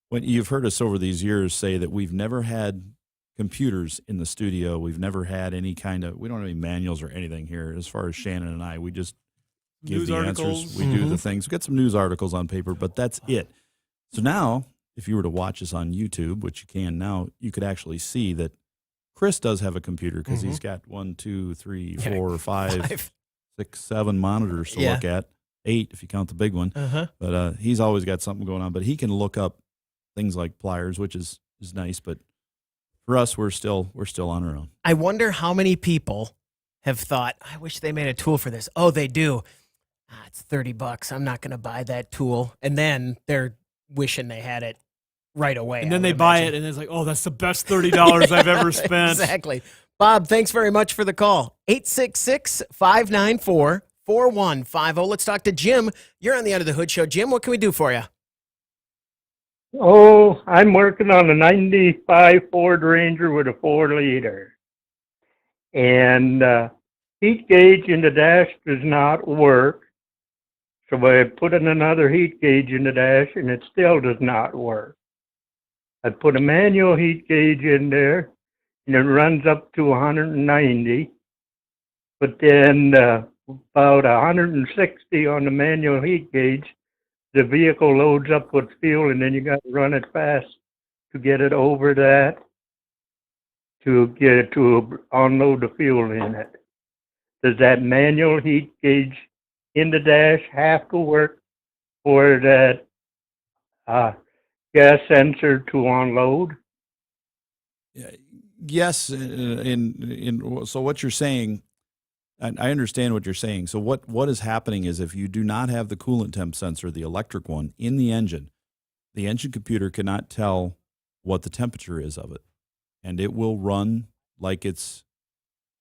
When you've heard us over these years say that we've never had computers in the studio. We've never had any we don't have any manuals or anything here. As far as Shannon and I, we just give the answers. We do the things. We get some news articles on paper, but that's it. So now, if you were to watch us on YouTube, which you can now, you could actually see that Chris does have a computer because he's got 1, 2, 3, 4, 5, 6, 7 monitors to look at. 8 if you count the big one. But he's always got something going on. But he can look up things like pliers, which is nice. But for us, we're still on our own. I wonder how many people have thought, I wish they made a tool for this. Oh, they do. It's $30. I'm not going to buy that tool. And then they're wishing they had it right away. And then they buy it, and it's like, oh, that's the best $30 I've ever spent. Exactly. Bob, thanks very much for the call. 866-594-4150. Let's talk to Jim. You're on the Under the Hood Show. Jim, what can we do for you? Oh, I'm working on a 95 Ford Ranger with a 4-liter. And heat gauge in the dash does not work. So I put in another heat gauge in the dash, and it still does not work. I put a manual heat gauge in there, and it runs up to 190. But then about 160 on the manual heat gauge, the vehicle loads up with fuel, and then you got to run it fast to get it over that to get it to unload the fuel in it. Does that manual heat gauge in the dash have to work for that gas sensor to unload? Yes. So what you're saying, I understand what you're saying. So what is happening is if you do not have the coolant temp sensor, the electric one, in the engine computer cannot tell what the temperature is of it. And it will run like it's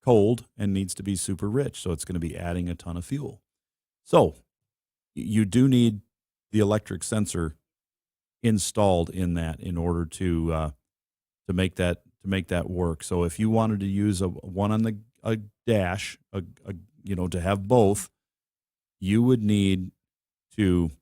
cold and needs to be super rich. So it's going to be adding a ton of fuel. So you do need the electric sensor installed in that in order to make that work. So if you wanted to use one on a dash, to have both, you would need to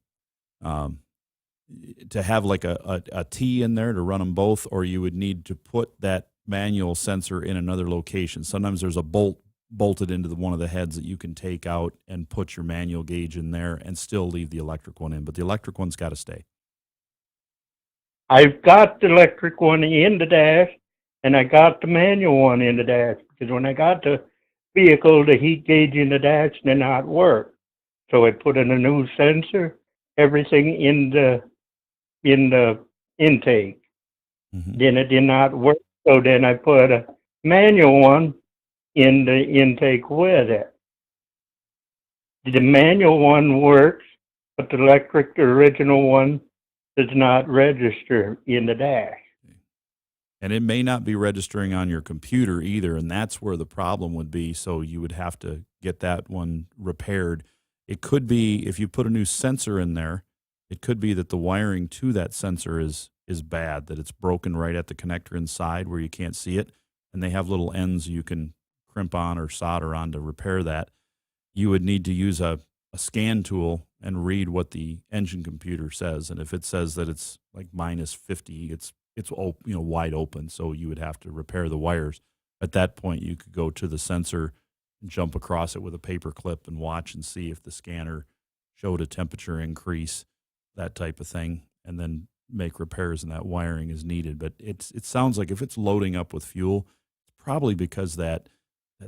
have like a T in there to run them both, or you would need to put that manual sensor in another location. Sometimes there's a bolt bolted into one of the heads that you can take out and put your manual gauge in there and still leave the electric one in, but the electric one's got to stay. I've got the electric one in the dash, and I got the manual one in the dash, because when I got the vehicle, the heat gauge in the dash did not work. So I put in a new sensor, everything in the intake. Mm-hmm. Then it did not work, so then I put a manual one in the intake with it. The manual one works, but the electric, the original one, does not register in the dash. And it may not be registering on your computer either, and that's where the problem would be. So you would have to get that one repaired. It could be, if you put a new sensor in there, it could be that the wiring to that sensor is bad, that it's broken right at the connector inside where you can't see it, and they have little ends you can crimp on or solder on to repair that. You would need to use a scan tool and read what the engine computer says, and if it says that it's like minus 50, it's wide open, so you would have to repair the wires. At that point, you could go to the sensor, jump across it with a paper clip, and watch and see if the scanner showed a temperature increase, that type of thing, and then make repairs and that wiring is needed. But it sounds like if it's loading up with fuel, it's probably because that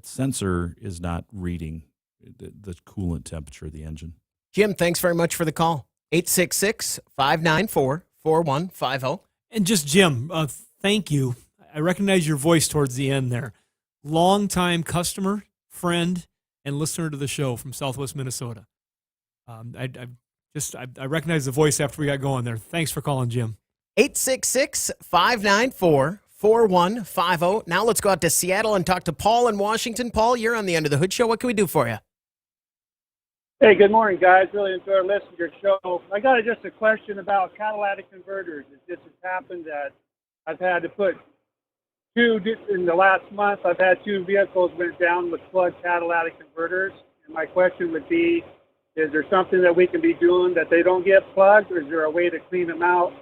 sensor is not reading the coolant temperature of the engine. Jim, thanks very much for the call. 866-594-4150. And just Jim, thank you. I recognize your voice towards the end there. Longtime customer, friend, and listener to the show from Southwest Minnesota. I recognize the voice after we got going there. Thanks for calling, Jim. 866-594-4150. Now let's go out to Seattle and talk to Paul in Washington. Paul, you're on the Under the Hood Show. What can we do for you? Hey, good morning, guys. Really enjoy listening to your show. I got just a question about catalytic converters. It just has happened that I've had to put in the last month. I've had 2 vehicles went down with plugged catalytic converters. And my question would be, is there something that we can be doing that they don't get plugged, or is there a way to clean them out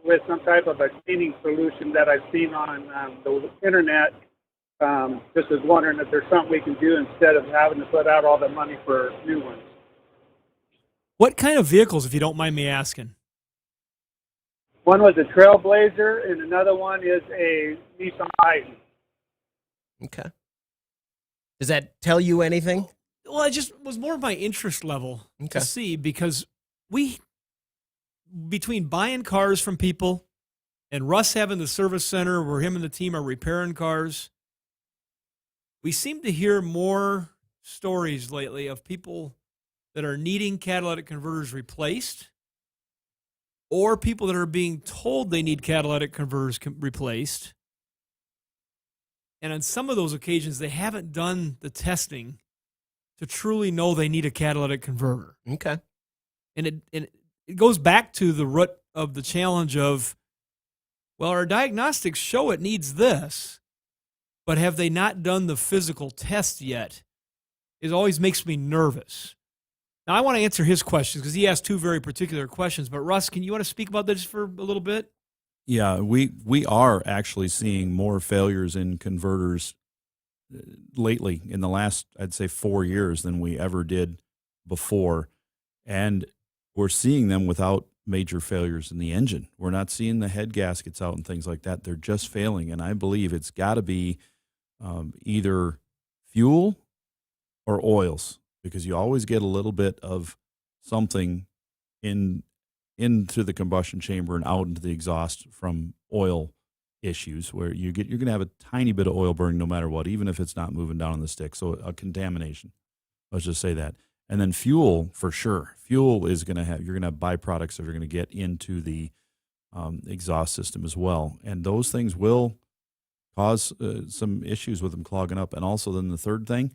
with some type of a cleaning solution that I've seen on the internet? Just was wondering if there's something we can do instead of having to put out all the money for new ones. What kind of vehicles, if you don't mind me asking? One was a Trailblazer, and another one is a Nissan Titan. Okay. Does that tell you anything? Well, it just was more of my interest level to see, because between buying cars from people and Russ having the service center where him and the team are repairing cars, we seem to hear more stories lately of people that are needing catalytic converters replaced, or people that are being told they need catalytic converters replaced. And on some of those occasions, they haven't done the testing to truly know they need a catalytic converter. Okay. And it goes back to the root of the challenge of, well, our diagnostics show it needs this, but have they not done the physical test yet? It always makes me nervous. Now, I want to answer his questions because he asked 2 very particular questions. But, Russ, you want to speak about this for a little bit? Yeah, we are actually seeing more failures in converters lately in the last, I'd say, 4 years than we ever did before. And we're seeing them without major failures in the engine. We're not seeing the head gaskets out and things like that. They're just failing. And I believe it's got to be either fuel or oils, because you always get a little bit of something into the combustion chamber and out into the exhaust from oil issues, where you're going to have a tiny bit of oil burning no matter what, even if it's not moving down on the stick. So a contamination. Let's just say that. And then fuel, for sure. Fuel is you're going to have byproducts that are going to get into the exhaust system as well. And those things will cause some issues with them clogging up. And also then the third thing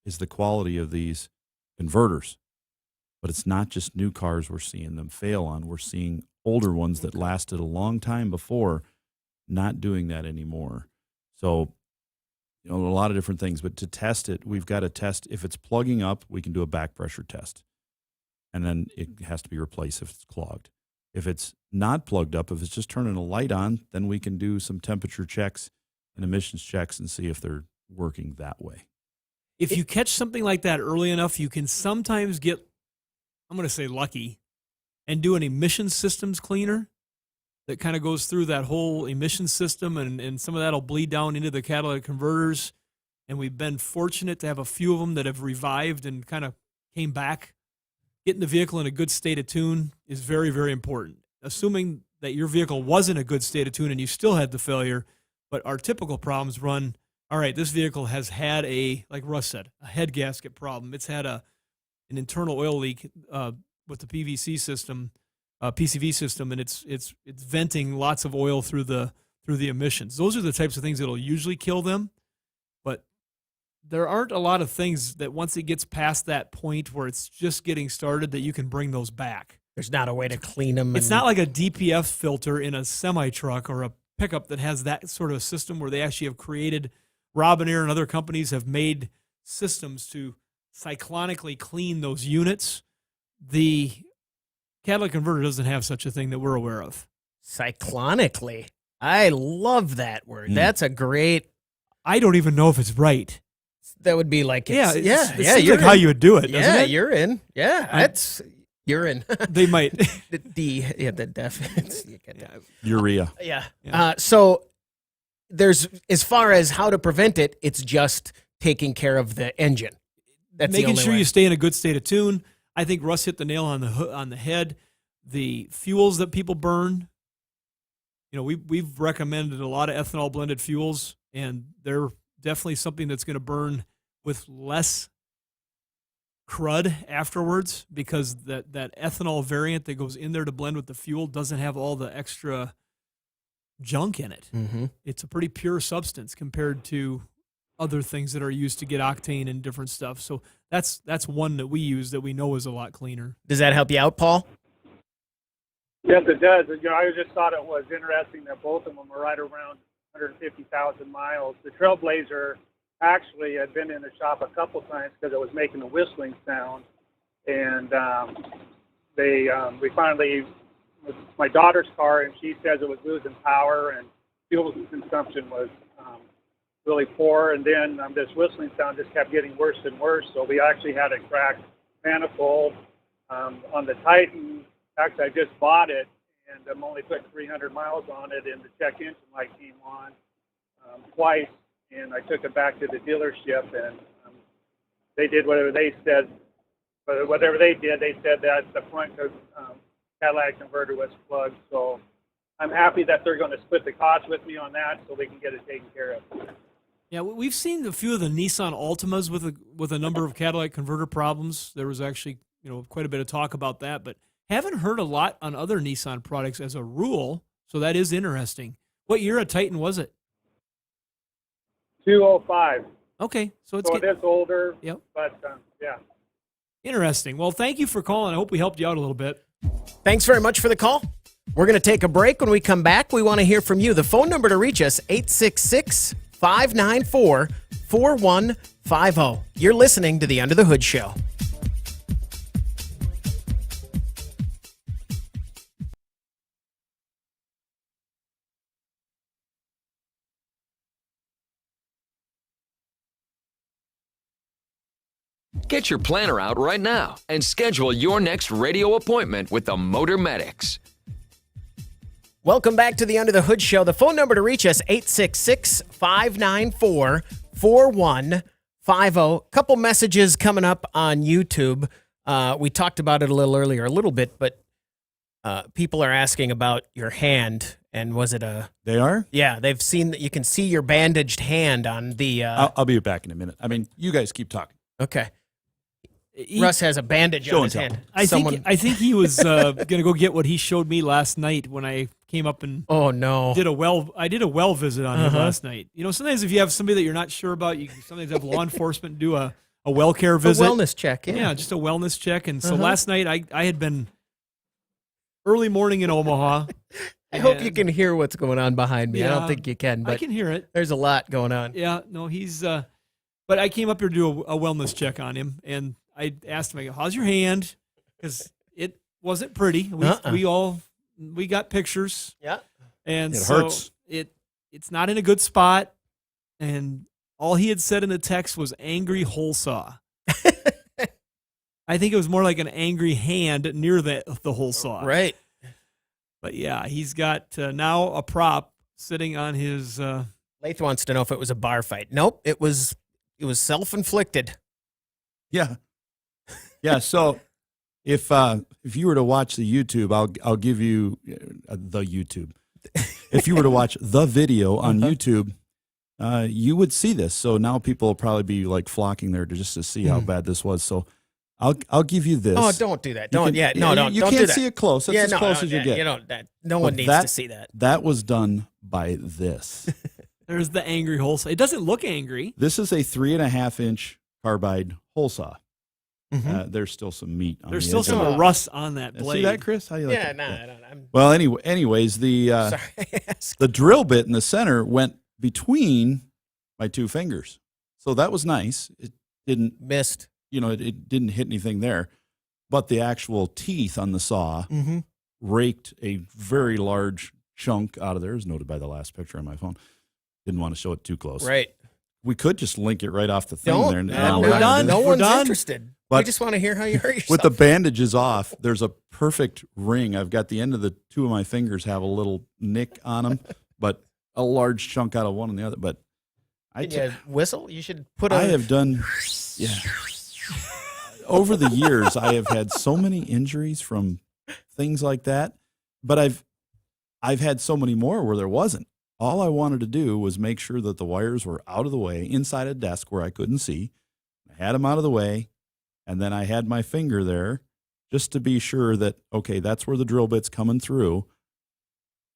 is the quality of these converters. But it's not just new cars we're seeing them fail on. We're seeing older ones that lasted a long time before not doing that anymore. So, a lot of different things. But to test it, we've got to test. If it's plugging up, we can do a back pressure test. And then it has to be replaced if it's clogged. If it's not plugged up, if it's just turning a light on, then we can do some temperature checks and emissions checks and see if they're working that way. If you catch something like that early enough, you can sometimes get, I'm going to say lucky, and do an emissions systems cleaner that kind of goes through that whole emission system, and some of that will bleed down into the catalytic converters. And we've been fortunate to have a few of them that have revived and kind of came back. Getting the vehicle in a good state of tune is very, very important. Assuming that your vehicle was in a good state of tune and you still had the failure, but our typical problems run, all right, this vehicle has had like Russ said, a head gasket problem. It's had an internal oil leak with the PVC system, PCV system, and it's venting lots of oil through the emissions. Those are the types of things that'll usually kill them. But there aren't a lot of things that once it gets past that point where it's just getting started that you can bring those back. There's not a way to clean them. It's not like a DPF filter in a semi-truck or a pickup that has that sort of system where they actually have created, Robinair and other companies have made systems to cyclonically clean those units. The catalytic converter doesn't have such a thing that we're aware of. Cyclonically. I love that word. That's a great. I don't even know if it's right. That would be like, it seems you're like how you would do it, doesn't it? You're in. Yeah, that's you're in. They might. the def. Urea. Yeah. So there's, as far as how to prevent it, it's just taking care of the engine. That's making the only sure way. you stay in a good state of tune. I think Russ hit the nail on the head. The fuels that people burn, we've recommended a lot of ethanol blended fuels, and they're definitely something that's going to burn with less crud afterwards, because that ethanol variant that goes in there to blend with the fuel doesn't have all the extra junk in it. Mm-hmm. It's a pretty pure substance compared to other things that are used to get octane and different stuff. So that's one that we use that we know is a lot cleaner. Does that help you out, Paul? Yes, it does. I just thought it was interesting that both of them were right around 150,000 miles. The Trailblazer actually had been in the shop a couple times because it was making a whistling sound, and we finally, with my daughter's car, and she says it was losing power and fuel consumption was really poor, and then this whistling sound just kept getting worse and worse. So we actually had a cracked manifold on the Titan. Actually, I just bought it, and I'm only put 300 miles on it, and the check engine light came on twice, and I took it back to the dealership, and they did whatever they said. But whatever they did, they said that the front catalytic converter was plugged. So I'm happy that they're going to split the cost with me on that, so we can get it taken care of. Yeah, we've seen a few of the Nissan Altimas with a number of catalytic converter problems. There was actually quite a bit of talk about that, but haven't heard a lot on other Nissan products as a rule. So that is interesting. What year a Titan was it? 205. Okay, so it is older. Yep. But yeah. Interesting. Well, thank you for calling. I hope we helped you out a little bit. Thanks very much for the call. We're going to take a break. When we come back, we want to hear from you. The phone number to reach us, 866-594-4150. You're listening to the Under the Hood Show. Get your planner out right now and schedule your next radio appointment with the Motor Medics. Welcome back to the Under the Hood Show. The phone number to reach us, 866-594-4150. Couple messages coming up on YouTube. We talked about it a little earlier, but people are asking about your hand. And was it a... They are? Yeah, they've seen that you can see your bandaged hand on the... I'll be back in a minute. I mean, you guys keep talking. Okay. Russ has a bandage on his hand. I think he was going to go get what he showed me last night when I came up and I did a well visit on him last night. You know, sometimes if you have somebody that you're not sure about, you can sometimes have law enforcement do a well care visit. A wellness check, yeah. Yeah, just a wellness check. And so last night I had been early morning in Omaha. I hope you can hear what's going on behind me. Yeah, I don't think you can, but I can hear it. There's a lot going on. Yeah, no, he's but I came up here to do a wellness check on him, and I asked him, I go, how's your hand? Because it wasn't pretty. We got pictures. Yeah. And it so hurts. It's not in a good spot. And all he had said in the text was angry hole saw. I think it was more like an angry hand near the hole saw. Right. But yeah, he's got now a prop sitting on his. Lath wants to know if it was a bar fight. Nope, it was self-inflicted. Yeah. Yeah, so if you were to watch the YouTube, I'll give you the YouTube. If you were to watch the video on YouTube, you would see this. So now people will probably be like flocking there just to see how bad this was. So I'll give you this. Oh, don't do that. Don't. You don't. can't do that. see it close. That's as close as you get. You don't. No one needs to see that. That was done by this. There's the angry hole saw. It doesn't look angry. This is a 3.5-inch carbide hole saw. There's still some meat on There's the still edge some of it. rust on that blade. See that, Chris? How do you like Yeah, that? no, I'm... Well, anyways, the the drill bit in the center went between my two fingers, so that was nice. It didn't missed. It didn't hit anything there, but the actual teeth on the saw raked a very large chunk out of there, as noted by the last picture on my phone. Didn't want to show it too close. Right. We could just link it right off the thing there. We're done. No We're one's done. interested. But we just want to hear how you hurt yourself. with the bandages off, there's a perfect ring. I've got the end of the two of my fingers have a little nick on them, but a large chunk out of one and the other. But Can you whistle? You should put I have done, yeah. Over the years, I have had so many injuries from things like that, but I've had so many more where there wasn't. All I wanted to do was make sure that the wires were out of the way inside a desk where I couldn't see. I had them out of the way, and then I had my finger there just to be sure that, okay, that's where the drill bit's coming through.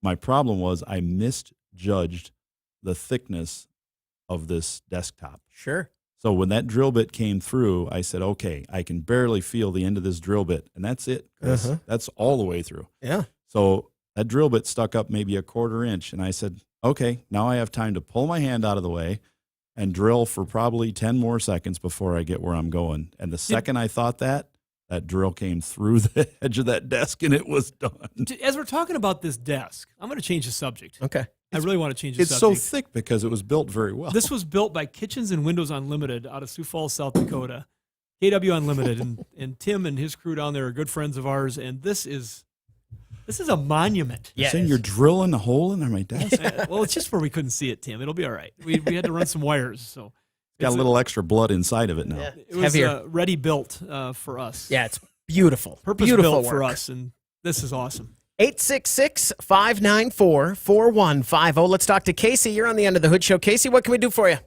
My problem was I misjudged the thickness of this desktop. Sure. So when that drill bit came through, I said, okay, I can barely feel the end of this drill bit, and that's it. That's all the way through. Yeah. So that drill bit stuck up maybe a 1/4 inch, and I said, okay, now I have time to pull my hand out of the way and drill for probably 10 more seconds before I get where I'm going. And the second I thought that drill came through the edge of that desk, and it was done. As we're talking about this desk, I'm going to change the subject. Okay. I really want to change the It's subject. so thick because it was built very well. This was built by Kitchens and Windows Unlimited out of Sioux Falls, South Dakota. KW Unlimited, and Tim and his crew down there are good friends of ours, and this is a monument. You're saying you're drilling a hole in my desk? Well, it's just where we couldn't see it, Tim. It'll be all right. We had to run some wires, so Got a little extra blood inside of it now. Yeah, it was ready built for us. Yeah, it's beautiful. Purpose Beautiful built for work. us, and this is awesome. 866-594-4150. Let's talk to Casey. You're on the End of the Hood Show. Casey, what can we do for you?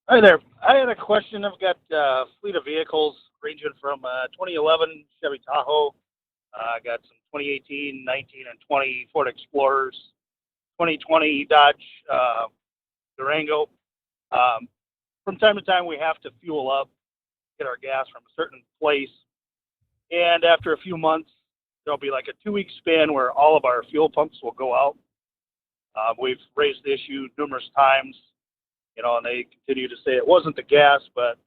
Hi there. I had a question. I've got a fleet of vehicles ranging from 2011 Chevy Tahoe. I got some 2018, 19, and 20 Ford Explorers, 2020 Dodge Durango. From time to time, we have to fuel up, get our gas from a certain place. And after a few months, there'll be like a 2-week span where all of our fuel pumps will go out. We've raised the issue numerous times, and they continue to say it wasn't the gas, but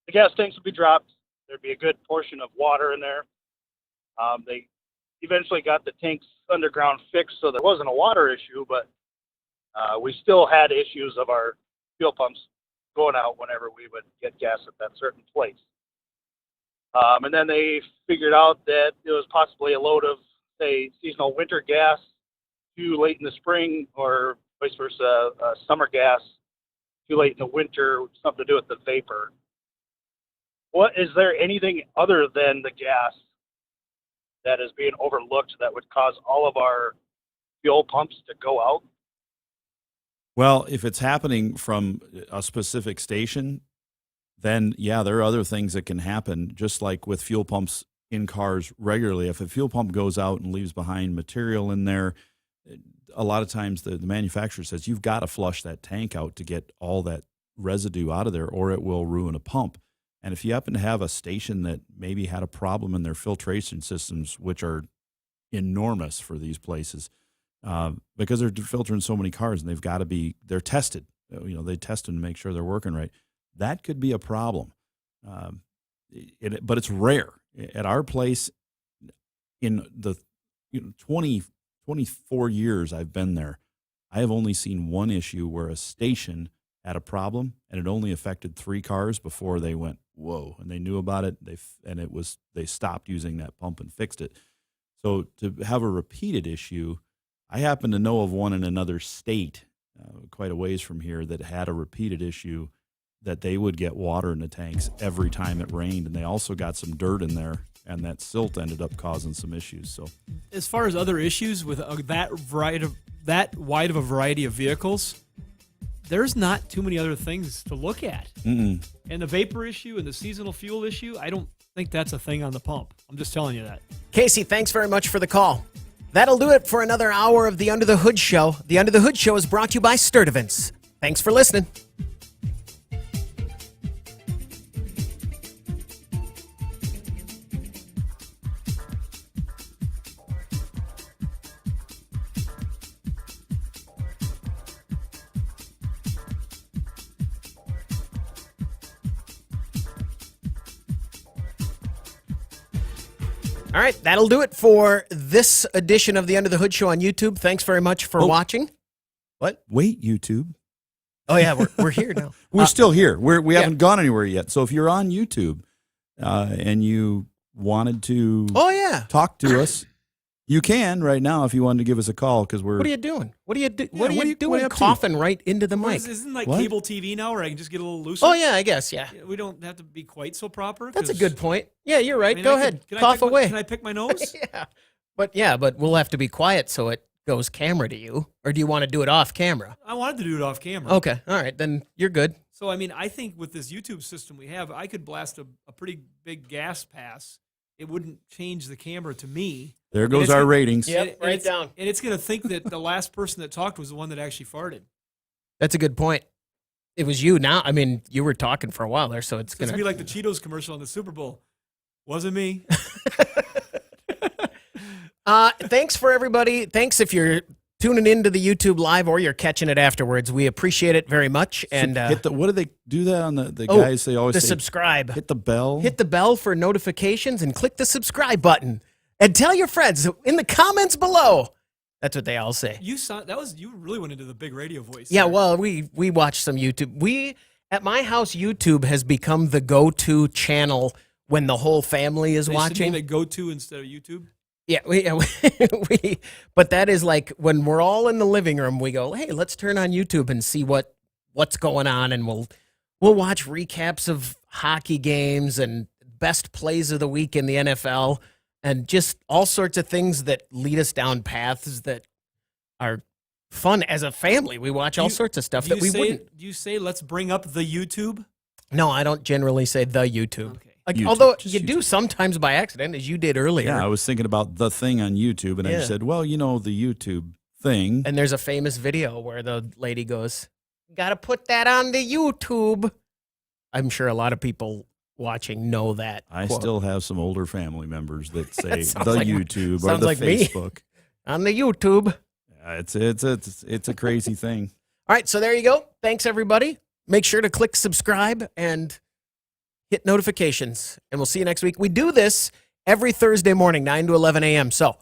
the gas tanks would be dropped. There'd be a good portion of water in there. They eventually got the tanks underground fixed, so there wasn't a water issue, but we still had issues of our fuel pumps going out whenever we would get gas at that certain place. And then they figured out that it was possibly a load of, say, seasonal winter gas too late in the spring, or vice versa, summer gas too late in the winter, something to do with the vapor. Is there anything other than the gas that is being overlooked that would cause all of our fuel pumps to go out? Well, if it's happening from a specific station, then yeah, there are other things that can happen, just like with fuel pumps in cars regularly. If a fuel pump goes out and leaves behind material in there, a lot of times the manufacturer says you've got to flush that tank out to get all that residue out of there, or it will ruin a pump. And if you happen to have a station that maybe had a problem in their filtration systems, which are enormous for these places, because they're filtering so many cars and they're tested. They test them to make sure they're working right. That could be a problem. But it's rare. At our place, in the 24 years I've been there, I have only seen one issue where a station had a problem and it only affected 3 cars before they went, whoa, and they knew about it. They stopped using that pump and fixed it. So to have a repeated issue, I happen to know of one in another state, quite a ways from here, that had a repeated issue that they would get water in the tanks every time it rained, and they also got some dirt in there, and that silt ended up causing some issues. So, as far as other issues with that wide of a variety of vehicles, there's not too many other things to look at. Mm-mm. And the vapor issue and the seasonal fuel issue, I don't think that's a thing on the pump. I'm just telling you that. Casey, thanks very much for the call. That'll do it for another hour of the Under the Hood Show. The Under the Hood Show is brought to you by Sturdivants. Thanks for listening. All right, that'll do it for this edition of the Under the Hood Show on YouTube. Thanks very much for watching. What? Wait, YouTube. Oh, yeah, we're here now. We're still here. We haven't gone anywhere yet. So if you're on YouTube and you wanted to talk to us, you can right now if you wanted to give us a call, because we're... What are you doing? What are you doing coughing right into the mic? Isn't like cable TV now where I can just get a little looser? Oh, yeah, I guess, yeah. We don't have to be quite so proper. That's a good point. Yeah, you're right. I mean, Go ahead. Cough away. Can I pick my nose? But we'll have to be quiet so it goes camera to you. Or do you want to do it off camera? I wanted to do it off camera. Okay, all right, then you're good. So, I mean, I think with this YouTube system we have, I could blast a pretty big gas pass. It wouldn't change the camera to me. There goes our ratings. Yep, write it down. And it's going to think that the last person that talked was the one that actually farted. That's a good point. It was you now. I mean, you were talking for a while there, so it's going to be like the Cheetos commercial on the Super Bowl. Wasn't me. Thanks for everybody. Thanks if you're tuning into the YouTube live or you're catching it afterwards. We appreciate it very much. And what do they do that on the guys? They always say subscribe. Hit the bell. Hit the bell for notifications and click the subscribe button. And tell your friends in the comments below. That's what they all say. You really went into the big radio voice. Yeah, well, we watch some YouTube. At my house, YouTube has become the go-to channel when the whole family is watching. They go-to instead of YouTube? Yeah, but that is like when we're all in the living room, we go, hey, let's turn on YouTube and see what's going on, and we'll watch recaps of hockey games and best plays of the week in the NFL. And just all sorts of things that lead us down paths that are fun as a family. We watch all sorts of stuff that we wouldn't. Do you say, let's bring up the YouTube? No, I don't generally say the YouTube. Okay. YouTube, although you do sometimes by accident, as you did earlier. Yeah, I was thinking about the thing on YouTube, and I just said, well, the YouTube thing. And there's a famous video where the lady goes, got to put that on the YouTube. I'm sure a lot of people watching know that I quote. Still have some older family members that say the like, YouTube or the Facebook. On the YouTube. It's a crazy thing. All right, so there you go. Thanks, everybody. Make sure to click subscribe and hit notifications, and we'll see you next week. We do this every Thursday morning, 9 to 11 a.m., so